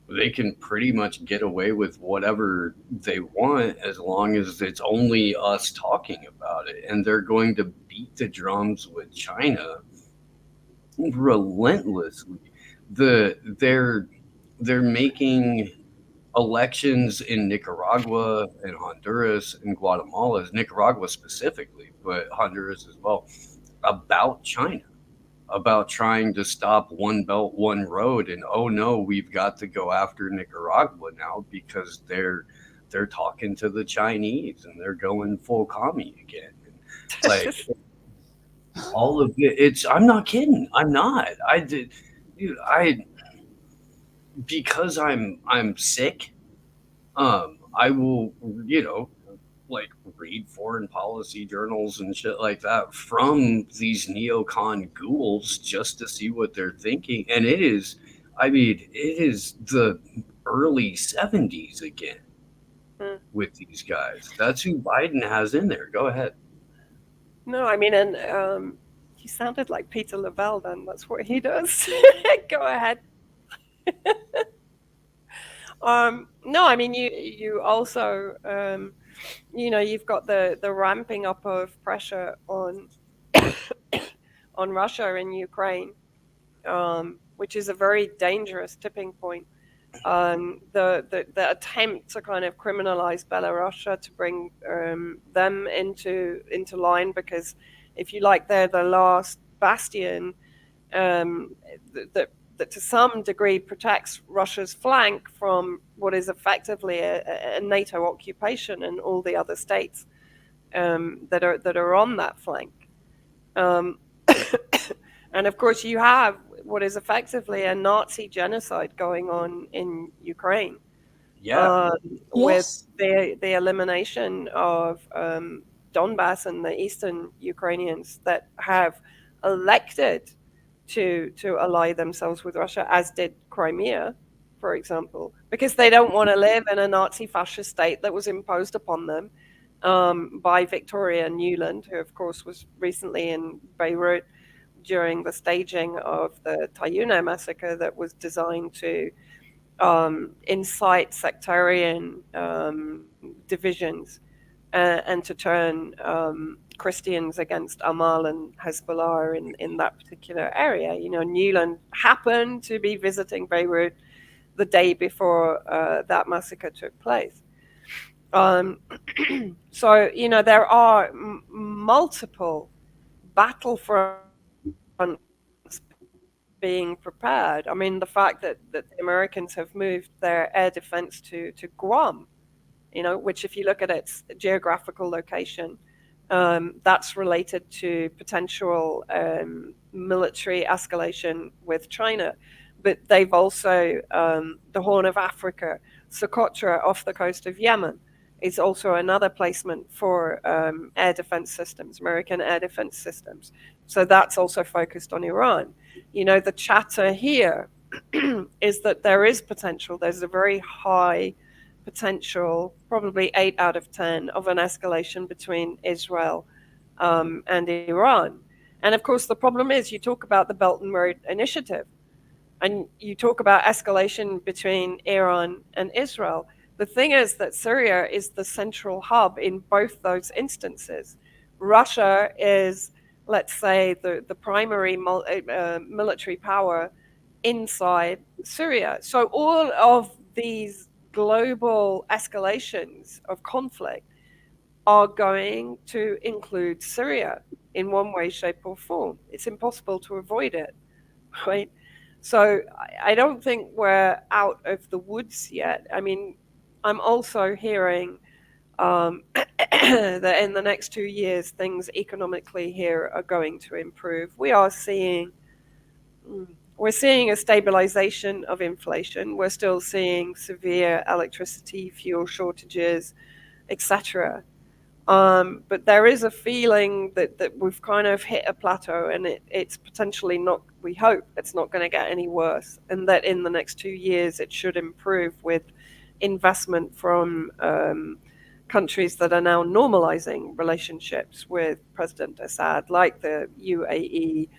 A: they can pretty much get away with whatever they want as long as it's only us talking about it. And they're going to beat the drums with China relentlessly. They're making elections in Nicaragua and Honduras and Guatemala, Nicaragua specifically, but Honduras as well, about China, about trying to stop One Belt, One Road. And oh no, we've got to go after Nicaragua now because they're talking to the Chinese and they're going full commie again. Like all of it, I'm not kidding. I'm not. Because I'm sick. I will, like read foreign policy journals and shit like that from these neocon ghouls just to see what they're thinking. And it is the early 70s again with these guys. That's who Biden has in there. Go ahead.
D: No, I mean, and he sounded like Peter Lavelle then. That's what he does. Go ahead. No, I mean, you also, you've got the ramping up of pressure on on Russia and Ukraine, which is a very dangerous tipping point. The attempt to kind of criminalize Belarus to bring them into line, because if you like, they're the last bastion that to some degree protects Russia's flank from what is effectively a NATO occupation and all the other states that are on that flank. And of course, you have what is effectively a Nazi genocide going on in Ukraine.
A: Yeah.
D: With the elimination of Donbass and the eastern Ukrainians that have elected to ally themselves with Russia, as did Crimea, for example, because they don't want to live in a Nazi fascist state that was imposed upon them by Victoria Nuland, who of course was recently in Beirut during the staging of the Tayuna massacre that was designed to incite sectarian divisions and to turn Christians against Amal and Hezbollah in that particular area. Nuland happened to be visiting Beirut the day before that massacre took place. So, there are multiple battlefronts being prepared. I mean, the fact that the Americans have moved their air defense to Guam, which if you look at its geographical location, that's related to potential military escalation with China. But they've also, the Horn of Africa, Socotra off the coast of Yemen is also another placement for air defense systems, American air defense systems. So that's also focused on Iran. The chatter here is that there is potential. There's a very high potential, probably 8 out of 10, of an escalation between Israel and Iran. And of course, the problem is you talk about the Belt and Road Initiative, and you talk about escalation between Iran and Israel. The thing is that Syria is the central hub in both those instances. Russia is, let's say, the primary military power inside Syria. So all of these global escalations of conflict are going to include Syria in one way, shape, or form. It's impossible to avoid it, right? So I don't think we're out of the woods yet. I mean, I'm also hearing that in the next 2 years, things economically here are going to improve. We're seeing a stabilization of inflation. We're still seeing severe electricity, fuel shortages, etc. But there is a feeling that we've kind of hit a plateau, and it's potentially not, we hope it's not going to get any worse, and that in the next 2 years it should improve with investment from countries that are now normalizing relationships with President Assad, like the UAE,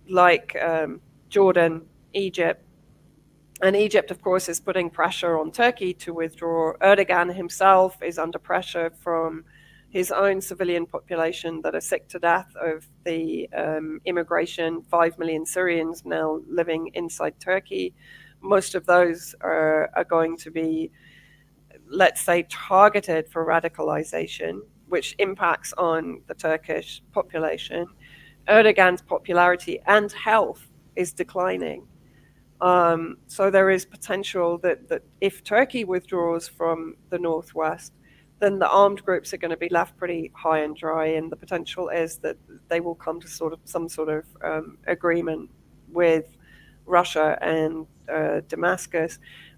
D: like Jordan, Egypt. And Egypt, of course, is putting pressure on Turkey to withdraw. Erdogan himself is under pressure from his own civilian population that are sick to death of the immigration. 5 million Syrians now living inside Turkey. Most of those are going to be, let's say, targeted for radicalization, which impacts on the Turkish population. Erdogan's popularity and health is declining. So there is potential that if Turkey withdraws from the northwest, then the armed groups are going to be left pretty high and dry, and the potential is that they will come to some sort of agreement with Russia and Damascus.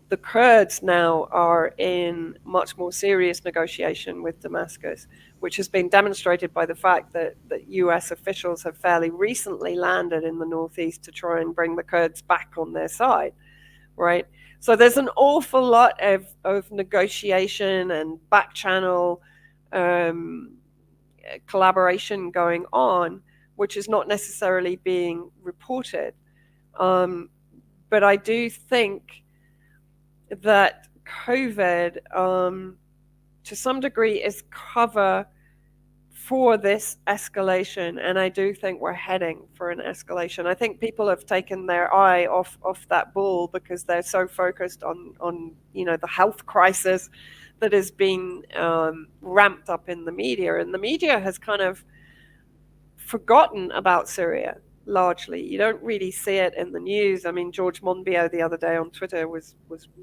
D: The Kurds now are in much more serious negotiation with Damascus, which has been demonstrated by the fact that US officials have fairly recently landed in the northeast to try and bring the Kurds back on their side, right? So there's an awful lot of negotiation and back channel collaboration going on, which is not necessarily being reported. But I do think that COVID, to some degree, is cover for this escalation, and I do think we're heading for an escalation. I think people have taken their eye off that ball because they're so focused on the health crisis that is being ramped up in the media, and the media has kind of forgotten about Syria. Largely, you don't really see it in the news. I mean, George Monbiot the other day on Twitter was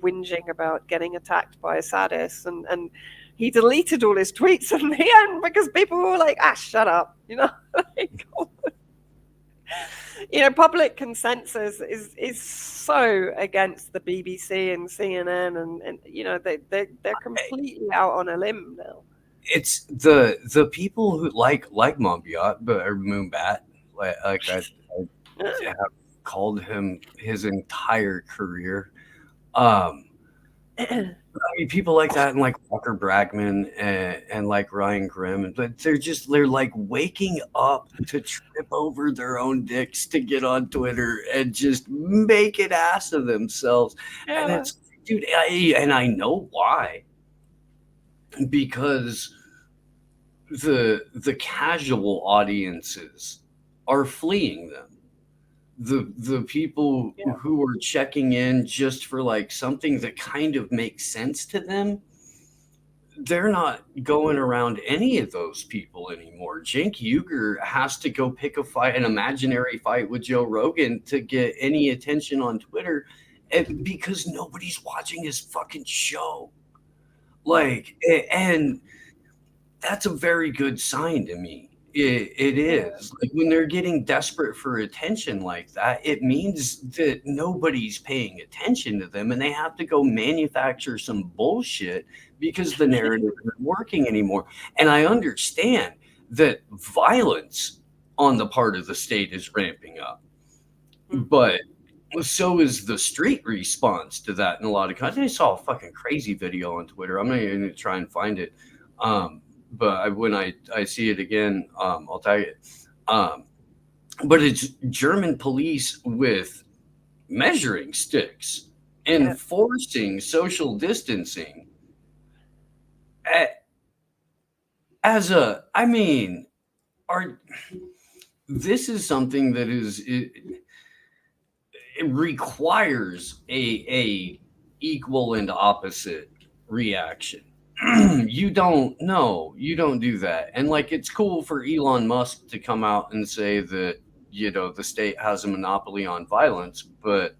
D: whinging about getting attacked by a sadist, and he deleted all his tweets in the end because people were like, shut up, public consensus is so against the BBC and CNN, and they're completely out on a limb now.
A: It's the people who like Monbiot, or Moonbat, like I have called him his entire career. I mean, people like that, and like Walker Bragman and like Ryan Grimm, but they're like waking up to trip over their own dicks to get on Twitter and just make an ass of themselves. Yeah. And that's, dude, I know why. Because the casual audiences are fleeing them. The people who are checking in just for like something that kind of makes sense to them, they're not going around any of those people anymore. Cenk Uygur has to go pick a fight, an imaginary fight with Joe Rogan to get any attention on Twitter, because nobody's watching his fucking show. Like, and that's a very good sign to me. It is. Like, when they're getting desperate for attention like that, it means that nobody's paying attention to them, and they have to go manufacture some bullshit because the narrative isn't working anymore. And I understand that violence on the part of the state is ramping up, but so is the street response to that in a lot of countries. I saw a fucking crazy video on Twitter. I'm not even going to try and find it. But when I see it again, I'll tag it. But it's German police with measuring sticks enforcing social distancing. This is something that it requires a equal and opposite reaction. You don't do that. And like, it's cool for Elon Musk to come out and say that, the state has a monopoly on violence, but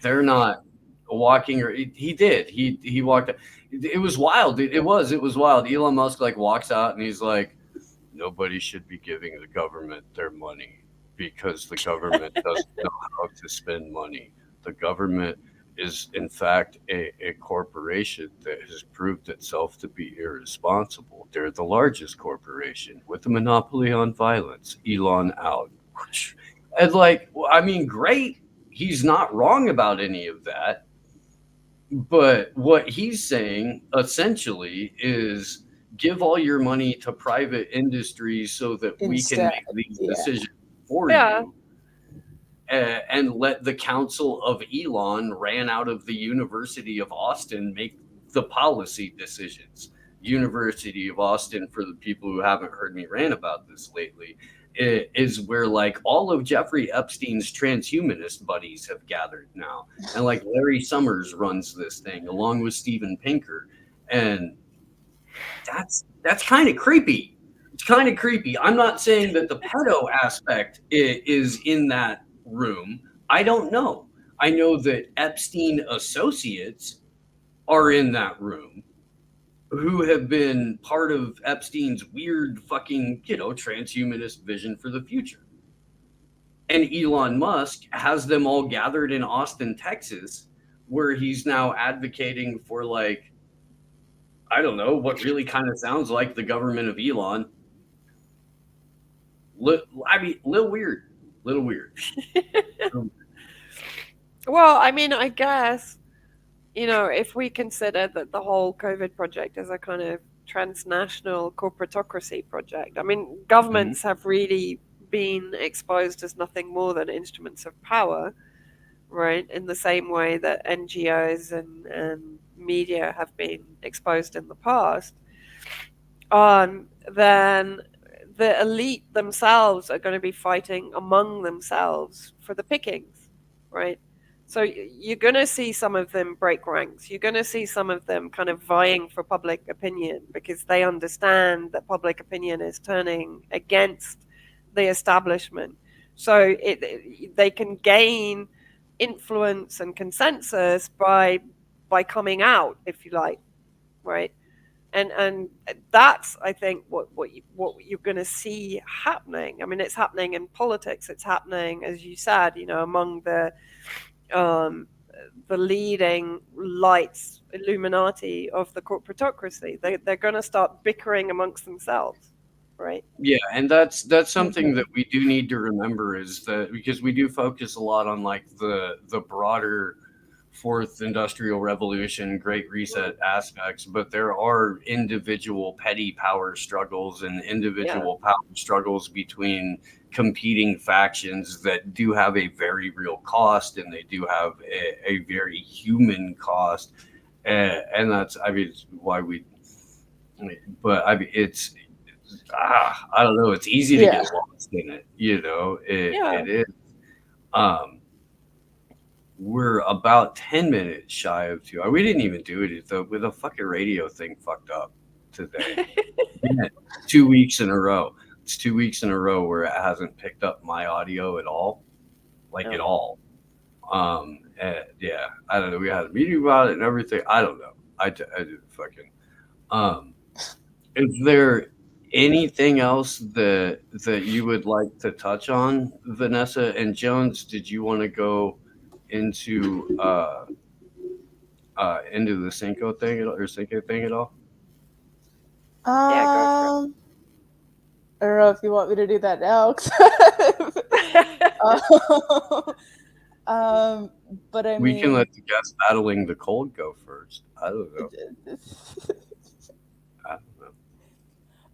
A: they're not walking, or he did. He walked. It was wild. It was wild. Elon Musk like walks out and he's like, nobody should be giving the government their money because the government doesn't know how to spend money. The government is in fact a corporation that has proved itself to be irresponsible. They're the largest corporation with a monopoly on violence. Elon out. And like, I mean, great. He's not wrong about any of that. But what he's saying essentially is give all your money to private industries so that we can make these decisions for you. And let the Council of Elon ran out of the University of Austin make the policy decisions. University of Austin, for the people who haven't heard me rant about this lately, is where like all of Jeffrey Epstein's transhumanist buddies have gathered now. And like Larry Summers runs this thing along with Steven Pinker. And that's kind of creepy. It's kind of creepy. I'm not saying that the pedo aspect is in that room. I don't know. I know that Epstein associates are in that room who have been part of Epstein's weird fucking, transhumanist vision for the future. And Elon Musk has them all gathered in Austin, Texas, where he's now advocating for, like, I don't know, what really kind of sounds like the government of Elon. I mean, little weird.
D: Well, I mean, I guess, if we consider that the whole COVID project is a kind of transnational corporatocracy project, I mean, governments have really been exposed as nothing more than instruments of power, right? In the same way that NGOs and media have been exposed in the past, then the elite themselves are going to be fighting among themselves for the pickings, right? So you're going to see some of them break ranks. You're going to see some of them kind of vying for public opinion because they understand that public opinion is turning against the establishment. So they can gain influence and consensus by coming out, if you like, right? And that's, I think, what you're going to see happening. I mean, it's happening in politics. It's happening, as you said, among the leading lights Illuminati of the corporatocracy. They're going to start bickering amongst themselves, right?
A: Yeah, and that's something that we do need to remember, is that because we do focus a lot on like the broader fourth industrial revolution, Great Reset aspects, but there are individual petty power struggles and individual power struggles between competing factions that do have a very real cost, and they do have a very human cost, and that's, I mean, it's why we. But I mean, it's I don't know. It's easy to get lost in it. It is. We're about 10 minutes shy of 2. We didn't even do it though. With a fucking radio thing fucked up today. 2 weeks in a row. It's 2 weeks in a row where it hasn't picked up my audio at all, at all. Yeah, I don't know. We had a meeting about it and everything. I don't know. I did fucking. Is there anything else that you would like to touch on, Vanessa and Jones? Did you want to go into the Cinco thing at all?
D: Yeah, go for it.
B: I don't know if you want me to do that now. But I mean,
A: we can let the guest battling the cold go first. I don't know.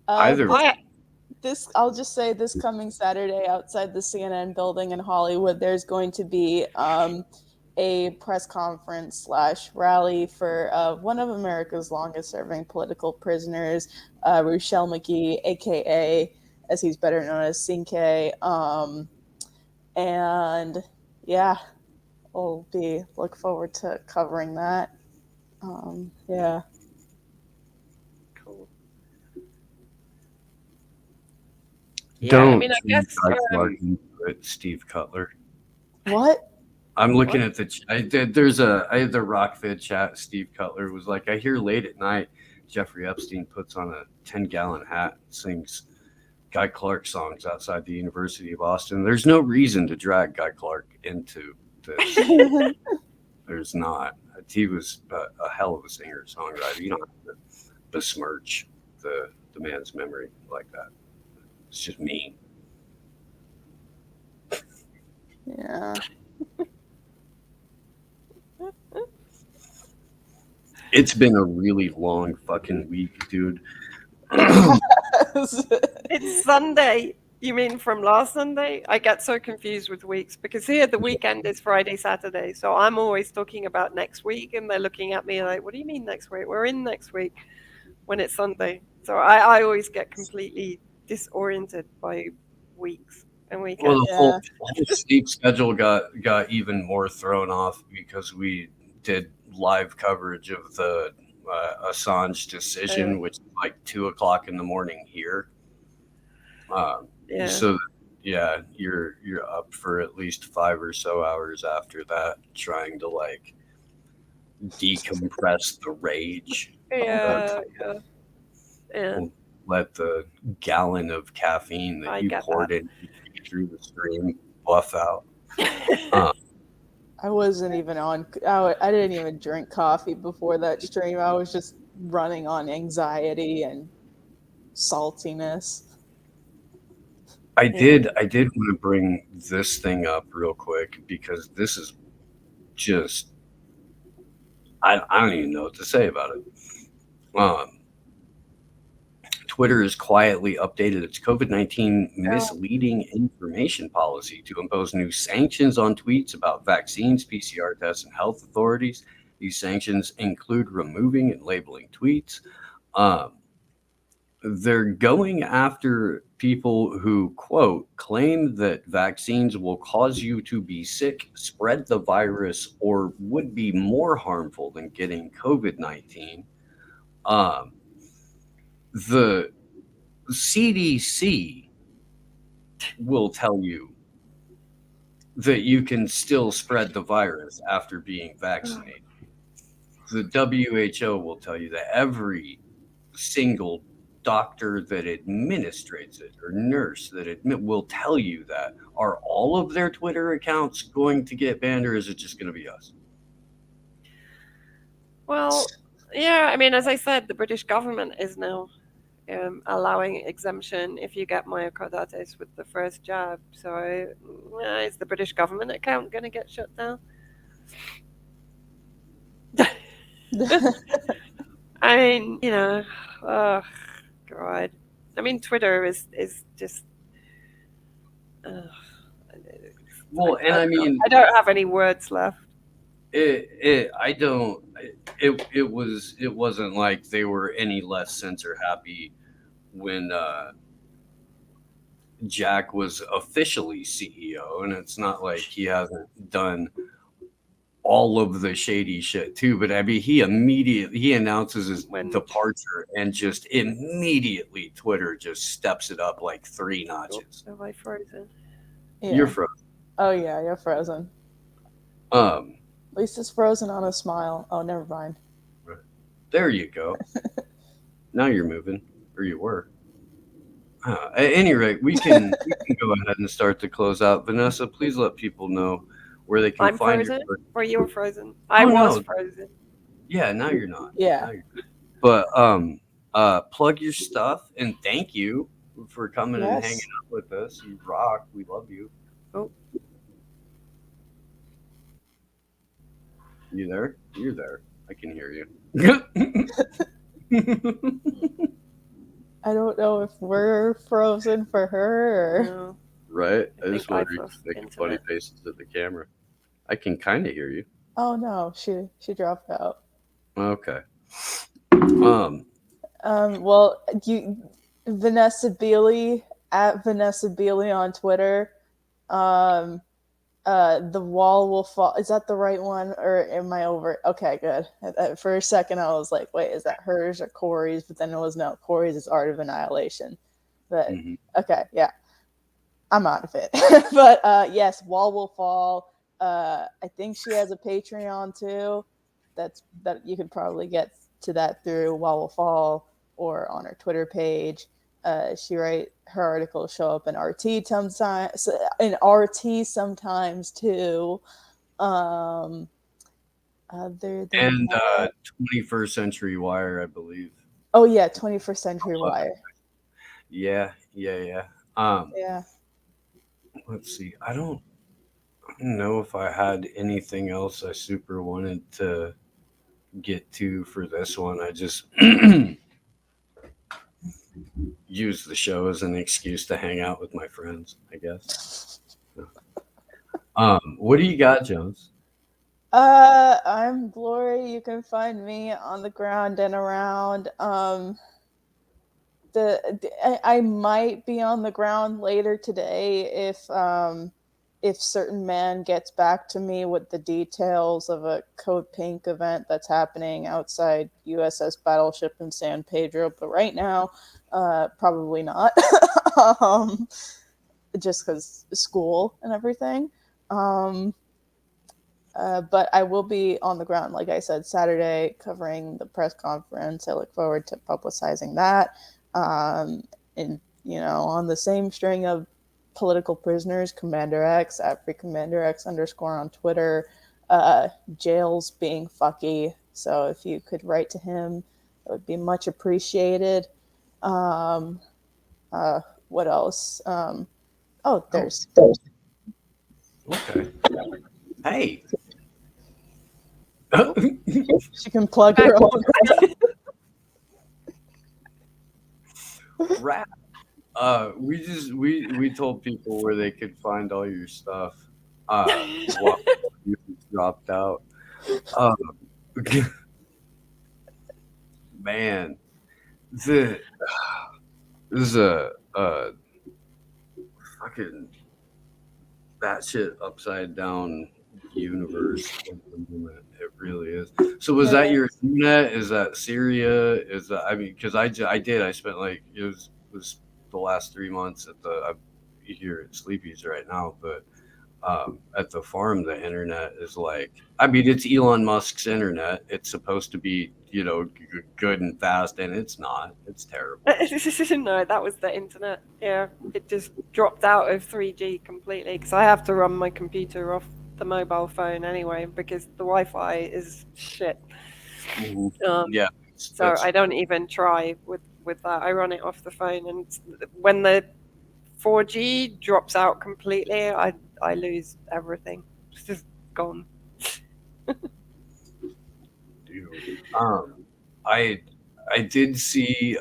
A: Either way.
B: I'll just say this coming Saturday outside the CNN building in Hollywood, there's going to be a press conference / rally for one of America's longest serving political prisoners, Ruchell McGee, aka, as he's better known as, Cinque. And yeah, we'll look forward to covering that. Yeah.
D: Cool.
A: Don't.
D: I mean, I guess
A: Steve Cutler.
B: What?
A: I'm looking at the. I had the Rokfin chat. Steve Cutler was like, I hear late at night Jeffrey Epstein puts on a 10-gallon hat and sings Guy Clark songs outside the University of Austin. There's no reason to drag Guy Clark into this. There's not. He was a hell of a singer songwriter. You don't have to besmirch the man's memory like that. It's just mean.
B: Yeah.
A: It's been a really long fucking week, dude.
D: It's Sunday. You mean from last Sunday? I get so confused with weeks because here the weekend is Friday, Saturday. So I'm always talking about next week and they're looking at me like, what do you mean next week? We're in next week when it's Sunday. So I always get completely disoriented by weeks and weekends.
A: Well, the whole sleep schedule got even more thrown off because we did live coverage of the Assange decision, which is like 2:00 in the morning here. So yeah, you're up for at least 5 or so hours after that, trying to like decompress the rage. Let the gallon of caffeine that you poured in through the stream buff out.
B: I wasn't even on. I didn't even drink coffee before that stream. I was just running on anxiety and saltiness.
A: I did want to bring this thing up real quick because this is just, I don't even know what to say about it. Twitter has quietly updated its COVID-19 misleading information policy to impose new sanctions on tweets about vaccines, PCR tests, and health authorities. These sanctions include removing and labeling tweets. They're going after people who, quote, claim that vaccines will cause you to be sick, spread the virus, or would be more harmful than getting COVID-19. The CDC will tell you that you can still spread the virus after being vaccinated. The WHO will tell you that every single doctor that administrates it or nurse that will tell you that. Are all of their Twitter accounts going to get banned, or is it just going to be us?
D: Well, yeah, I mean, as I said, the British government is now allowing exemption if you get myocarditis with the first jab. So is the British government account going to get shut down? I mean, oh, God. I mean, Twitter is just...
A: well, and I mean...
D: I don't have any words left.
A: It wasn't like they were any less censor happy when Jack was officially CEO, and it's not like he hasn't done all of the shady shit too. But I mean, he announces his departure, and just immediately Twitter just steps it up like 3 notches.
D: Am I frozen?
B: Yeah.
A: You're frozen.
B: Oh yeah, you're frozen. At least it's frozen on a smile. Oh, never mind.
A: There you go. Now you're moving, or you were. At any rate, we can go ahead and start to close out. Vanessa, please let people know where they can find
D: frozen?
A: your work.
D: Or you're frozen? I was frozen.
A: Yeah, now you're not.
B: Yeah.
A: But plug your stuff, and thank you for coming and hanging out with us. You rock. We love you.
D: Oh.
A: You there? You're there. I can hear you.
B: I don't know if we're frozen for her or...
D: No.
A: Right? I just
D: think
A: wonder
D: I
A: if you making
D: froze
A: funny
D: internet.
A: faces at the camera. I can kind of hear you.
B: Oh no, she dropped out.
A: Okay.
B: Well, Vanessa Beeley at Vanessa Beeley on Twitter. The wall will fall. Is that the right one, or am I over? Okay, good. For a second, I was like, "Wait, is that hers or Corey's?" But then it was no. Corey's is Art of Annihilation. But okay, yeah, I'm out of it. But yes, wall will fall. I think she has a Patreon too. That you could probably get to that through Wall Will Fall or on her Twitter page. Her articles show up in RT sometimes, too. Other than
A: and
B: that,
A: 21st Century Wire, I believe.
B: Oh yeah, 21st Century Wire.
A: Yeah.
B: Yeah.
A: Let's see. I don't know if I had anything else I super wanted to get to for this one. I just use the show as an excuse to hang out with my friends, I guess. What do you got, Jones?
B: I'm Glory. You can find me on the ground and around. I might be on the ground later today if certain man gets back to me with the details of a Code Pink event that's happening outside USS Battleship in San Pedro. But right now, probably not. Just because school and everything. But I will be on the ground, like I said, Saturday, covering the press conference. I look forward to publicizing that. And, on the same string of political prisoners, Commander X, at @FreeCommanderX_ on Twitter, jails being fucky. So if you could write to him, it would be much appreciated. What else?
A: There's. Okay. Hey.
B: She can plug her own.
A: Rat. We told people where they could find all your stuff. While you dropped out. Man, this is a fucking batshit upside down universe at the moment. It really is. So was that your internet? Is that Syria? Is that, I mean, because I spent like it was the last 3 months at I'm here at Sleepy's right now, but at the farm the internet is like, I mean, it's Elon Musk's internet. It's supposed to be, you know, good and fast, and it's not. It's terrible.
D: No, that was the internet. Yeah, it just dropped out of 3G completely because I have to run my computer off the mobile phone anyway because the Wi-Fi is shit.
A: Yeah.
D: So I don't even try with that. I run it off the phone, and when the 4G drops out completely, I lose everything. It's just gone.
A: Dude, I did see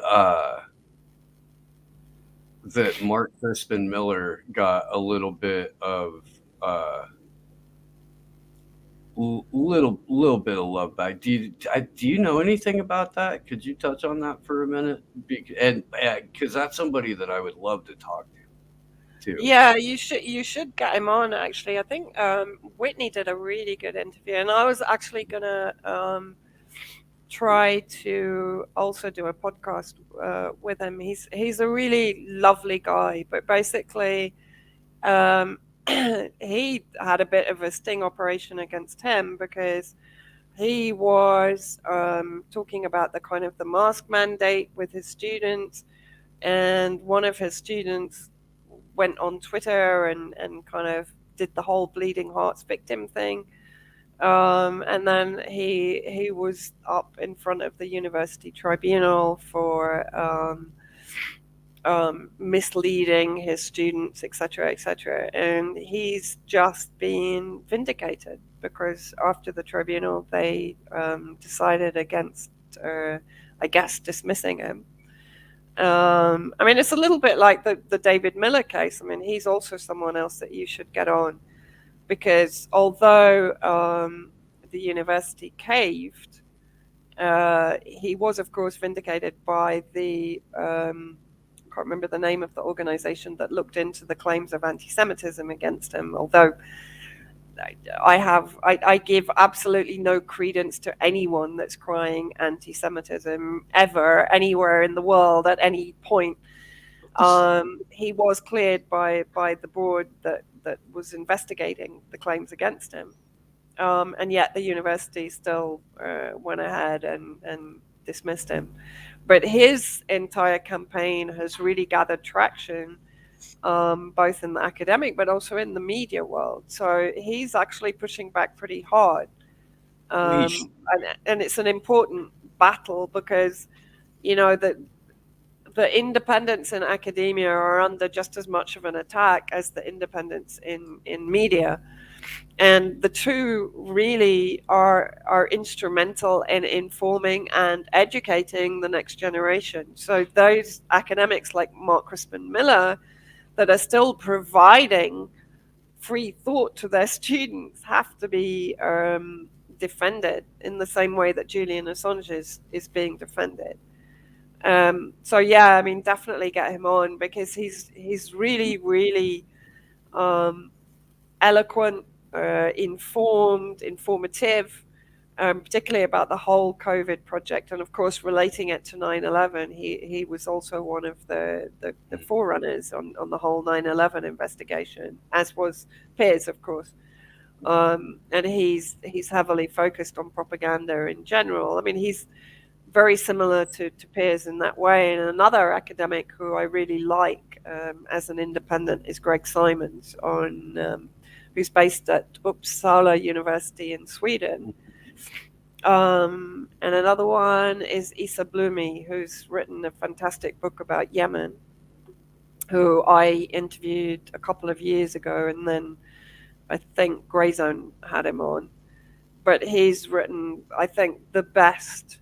A: that Mark Crispin Miller got a little bit of little bit of love back. Do you know anything about that? Could you touch on that for a minute? Because that's somebody that I would love to talk to. Too.
D: Yeah, you should get him on. Actually, I think Whitney did a really good interview, and I was actually gonna try to also do a podcast with him. He's a really lovely guy, but basically, he had a bit of a sting operation against him because he was talking about the kind of the mask mandate with his students, and one of his students went on Twitter and kind of did the whole bleeding hearts victim thing. And then he was up in front of the university tribunal for misleading his students, etc., etc. And he's just been vindicated because after the tribunal, they decided against, I guess, dismissing him. I mean, it's a little bit like the David Miller case. I mean, he's also someone else that you should get on because although the university caved, he was, of course, vindicated by the, I can't remember the name of the organization that looked into the claims of anti-Semitism against him, although I give absolutely no credence to anyone that's crying anti-Semitism ever, anywhere in the world, at any point. He was cleared by the board that was investigating the claims against him. And yet the university still went ahead and dismissed him. But his entire campaign has really gathered traction, both in the academic but also in the media world. So he's actually pushing back pretty hard. And it's an important battle because, you know, the independents in academia are under just as much of an attack as the independents in media. And the two really are instrumental in informing and educating the next generation. So those academics like Mark Crispin Miller that are still providing free thought to their students have to be defended in the same way that Julian Assange is being defended. So yeah, I mean, definitely get him on because he's really, really eloquent, informed, informative, particularly about the whole COVID project, and of course relating it to 9/11. He was also one of the forerunners on the whole 9/11 investigation, as was Piers, of course. And he's heavily focused on propaganda in general. I mean, he's very similar to Piers in that way. And another academic who I really like as an independent is Greg Simons, who's based at Uppsala University in Sweden. And another one is Issa Blumi, who's written a fantastic book about Yemen, who I interviewed a couple of years ago, and then I think Greyzone had him on. but he's written, I think, the best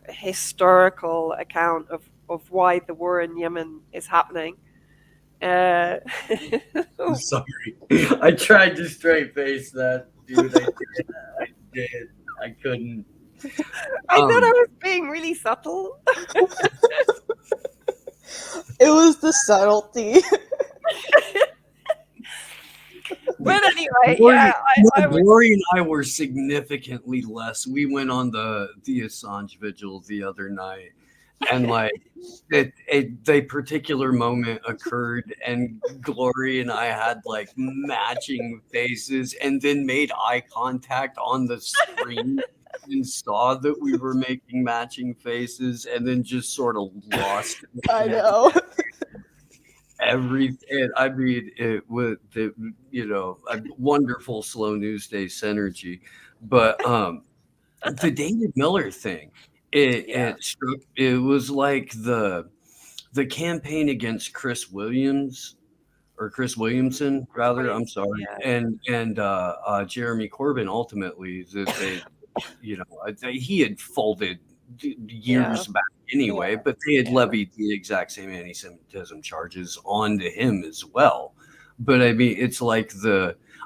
D: historical account of why the war in Yemen is happening.
A: I'm sorry. I tried to straight face that, dude. I did. I couldn't.
D: I thought I was being really subtle.
B: It was the subtlety.
D: But anyway, yeah,
A: Lori and I were significantly less. We went on the Assange vigil the other night, and like the particular moment occurred, and Glory and I had like matching faces, and then made eye contact on the screen and saw that we were making matching faces, and then just sort of lost.
B: I know.
A: Everything. I mean, it was the a wonderful slow news day synergy, but the David Miller thing, it struck. It was like the campaign against Chris Williamson, rather. I'm sorry, and Jeremy Corbyn. Ultimately, that he had folded years back anyway, but they had levied the exact same anti-Semitism charges onto him as well. But I mean, it's like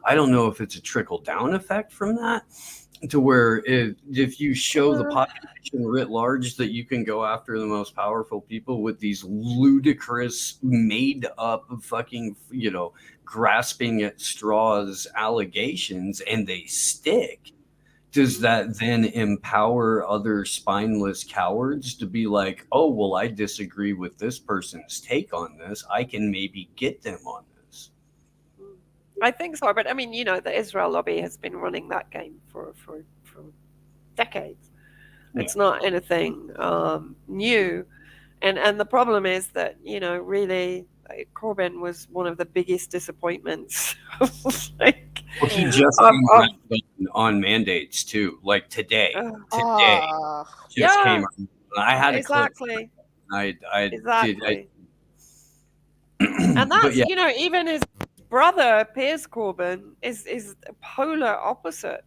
A: I don't know if it's a trickle down effect from that to where if you show the population writ large that you can go after the most powerful people with these ludicrous made up fucking grasping at straws allegations and they stick, does that then empower other spineless cowards to be like, oh, well, I disagree with this person's take on this, I can maybe get them on this?
D: I think so, but I mean, the Israel lobby has been running that game for decades. It's not anything new, and the problem is that really Corbyn was one of the biggest disappointments.
A: Well, he just came around on mandates too, like today. Just came around. I had a clip.
D: Exactly. And that's even his brother Piers Corbyn is polar opposite.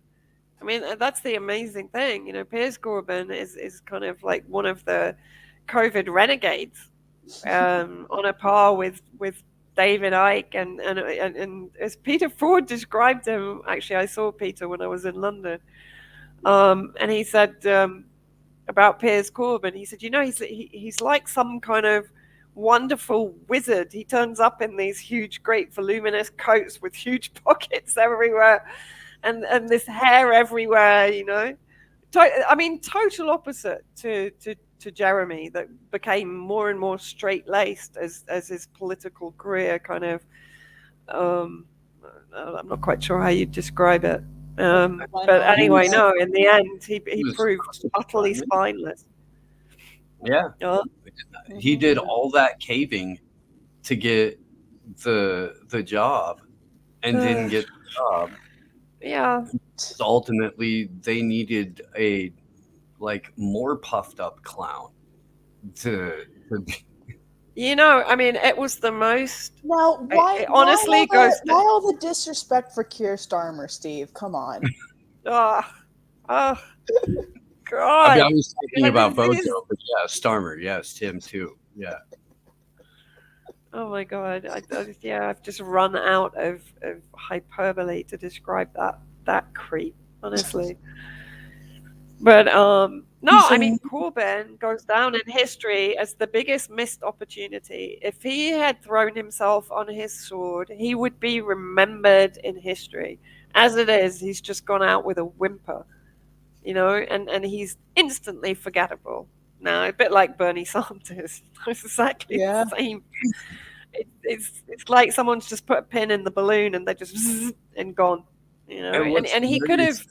D: I mean, that's the amazing thing. Piers Corbyn is kind of like one of the COVID renegades, on a par with David Icke and as Peter Ford described him. Actually, I saw Peter when I was in London, and he said about Piers Corbyn. He said, he's like some kind of wonderful wizard. He turns up in these huge, great, voluminous coats with huge pockets everywhere, and this hair everywhere. I mean, total opposite to Jeremy, that became more and more straight-laced as his political career kind of. I'm not quite sure how you describe it, but anyway, no. In the end, he proved utterly spineless.
A: Yeah, he did all that caving to get the job, and didn't get the job.
D: Yeah.
A: Ultimately, they needed a more puffed up clown to
D: I mean, it was the most.
B: Now, why all the disrespect for Keir Starmer, Steve? Come on.
D: Oh, God.
A: I mean, I was thinking about Bojo, but yeah, Starmer, yes, Tim too, yeah.
D: Oh my God, I've just run out of hyperbole to describe that creep, honestly. But no, I mean, Corbyn goes down in history as the biggest missed opportunity. If he had thrown himself on his sword, he would be remembered in history. As it is, he's just gone out with a whimper, and he's instantly forgettable. Now, a bit like Bernie Sanders. It's exactly the same. It's like someone's just put a pin in the balloon and they're just and gone. And he could have.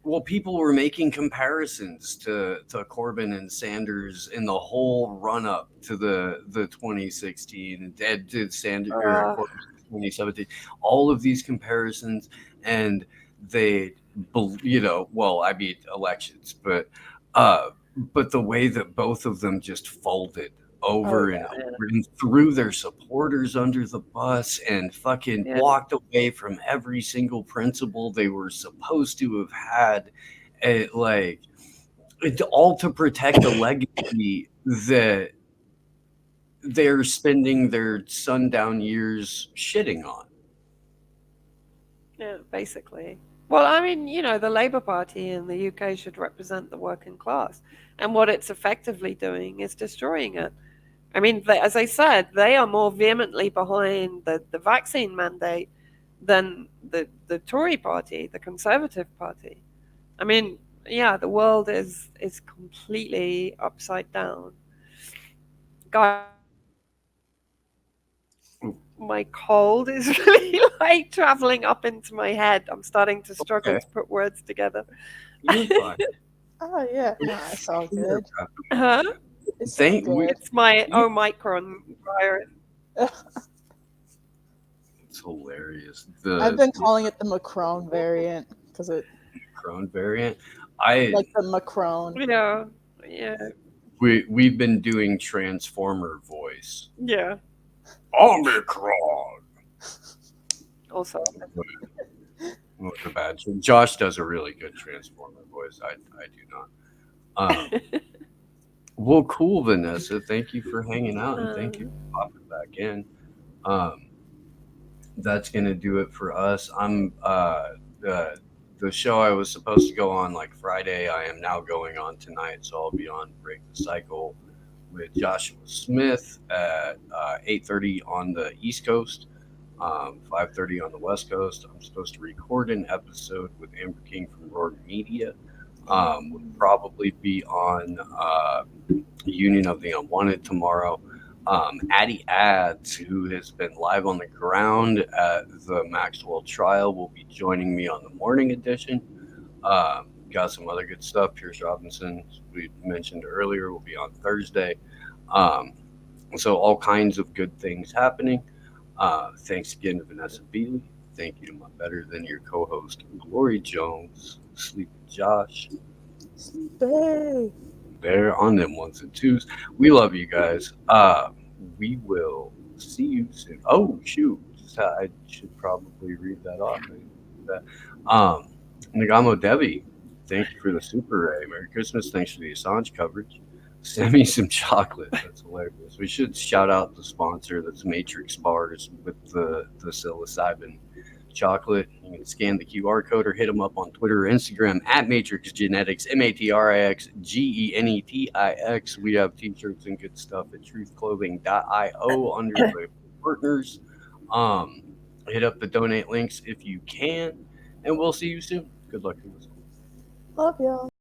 A: Well, people were making comparisons to Corbyn and Sanders in the whole run up to the 2016 and to Sanders or Corbyn 2017. All of these comparisons, and they, I mean elections, but the way that both of them just folded over and over and threw their supporters under the bus and fucking walked away from every single principle they were supposed to have had. All to protect a legacy that they're spending their sundown years shitting on.
D: Yeah, basically. Well, I mean, you know, the Labour Party in the UK should represent the working class. And what it's effectively doing is destroying it. I mean, as I said, they are more vehemently behind the vaccine mandate than the Tory party, the Conservative Party. I mean, yeah, the world is completely upside down. God, my cold is really like traveling up into my head. I'm starting to struggle to put words together.
B: Oh yeah, no, it's all good.
D: Huh?
B: It's
D: my Omicron virus.
A: It's hilarious.
B: I've been calling it the Macron variant because it.
A: Macron variant.
B: Like the Macron.
D: Yeah.
A: We've been doing Transformer voice.
D: Yeah.
A: Omicron.
D: Also.
A: The bad. Josh does a really good Transformer voice. I do not. Well, cool, Vanessa. Thank you for hanging out and thank you for popping back in. That's gonna do it for us. I'm the show I was supposed to go on like Friday. I am now going on tonight, so I'll be on Break the Cycle with Joshua Smith at 8:30 on the East Coast, 5:30 on the West Coast. I'm supposed to record an episode with Amber King from Roar Media. We'll probably be on Union of the Unwanted tomorrow. Addie Ads, who has been live on the ground at the Maxwell trial, will be joining me on the morning edition. Got some other good stuff. Pierce Robinson, we mentioned earlier, will be on Thursday. So all kinds of good things happening. Thanks again to Vanessa Beeley. Thank you to my better than your co-host, Glory Jones, Sleepy Josh. There on them ones and twos. We love you guys. We will see you soon. Oh shoot, I should probably read that off. Nagamo Devi, thank you for the Super Ray. Merry Christmas. Thanks for the Assange coverage. Send me some chocolate. That's hilarious. We should shout out the sponsor. That's Matrix Bars with the psilocybin chocolate. You can scan the QR code or hit them up on Twitter or Instagram at Matrix Genetics, MatrixGenetics. We have t-shirts and good stuff at truthclothing.io under the partners. Hit up the donate links if you can, and we'll see you soon. Good luck to us.
B: Love y'all.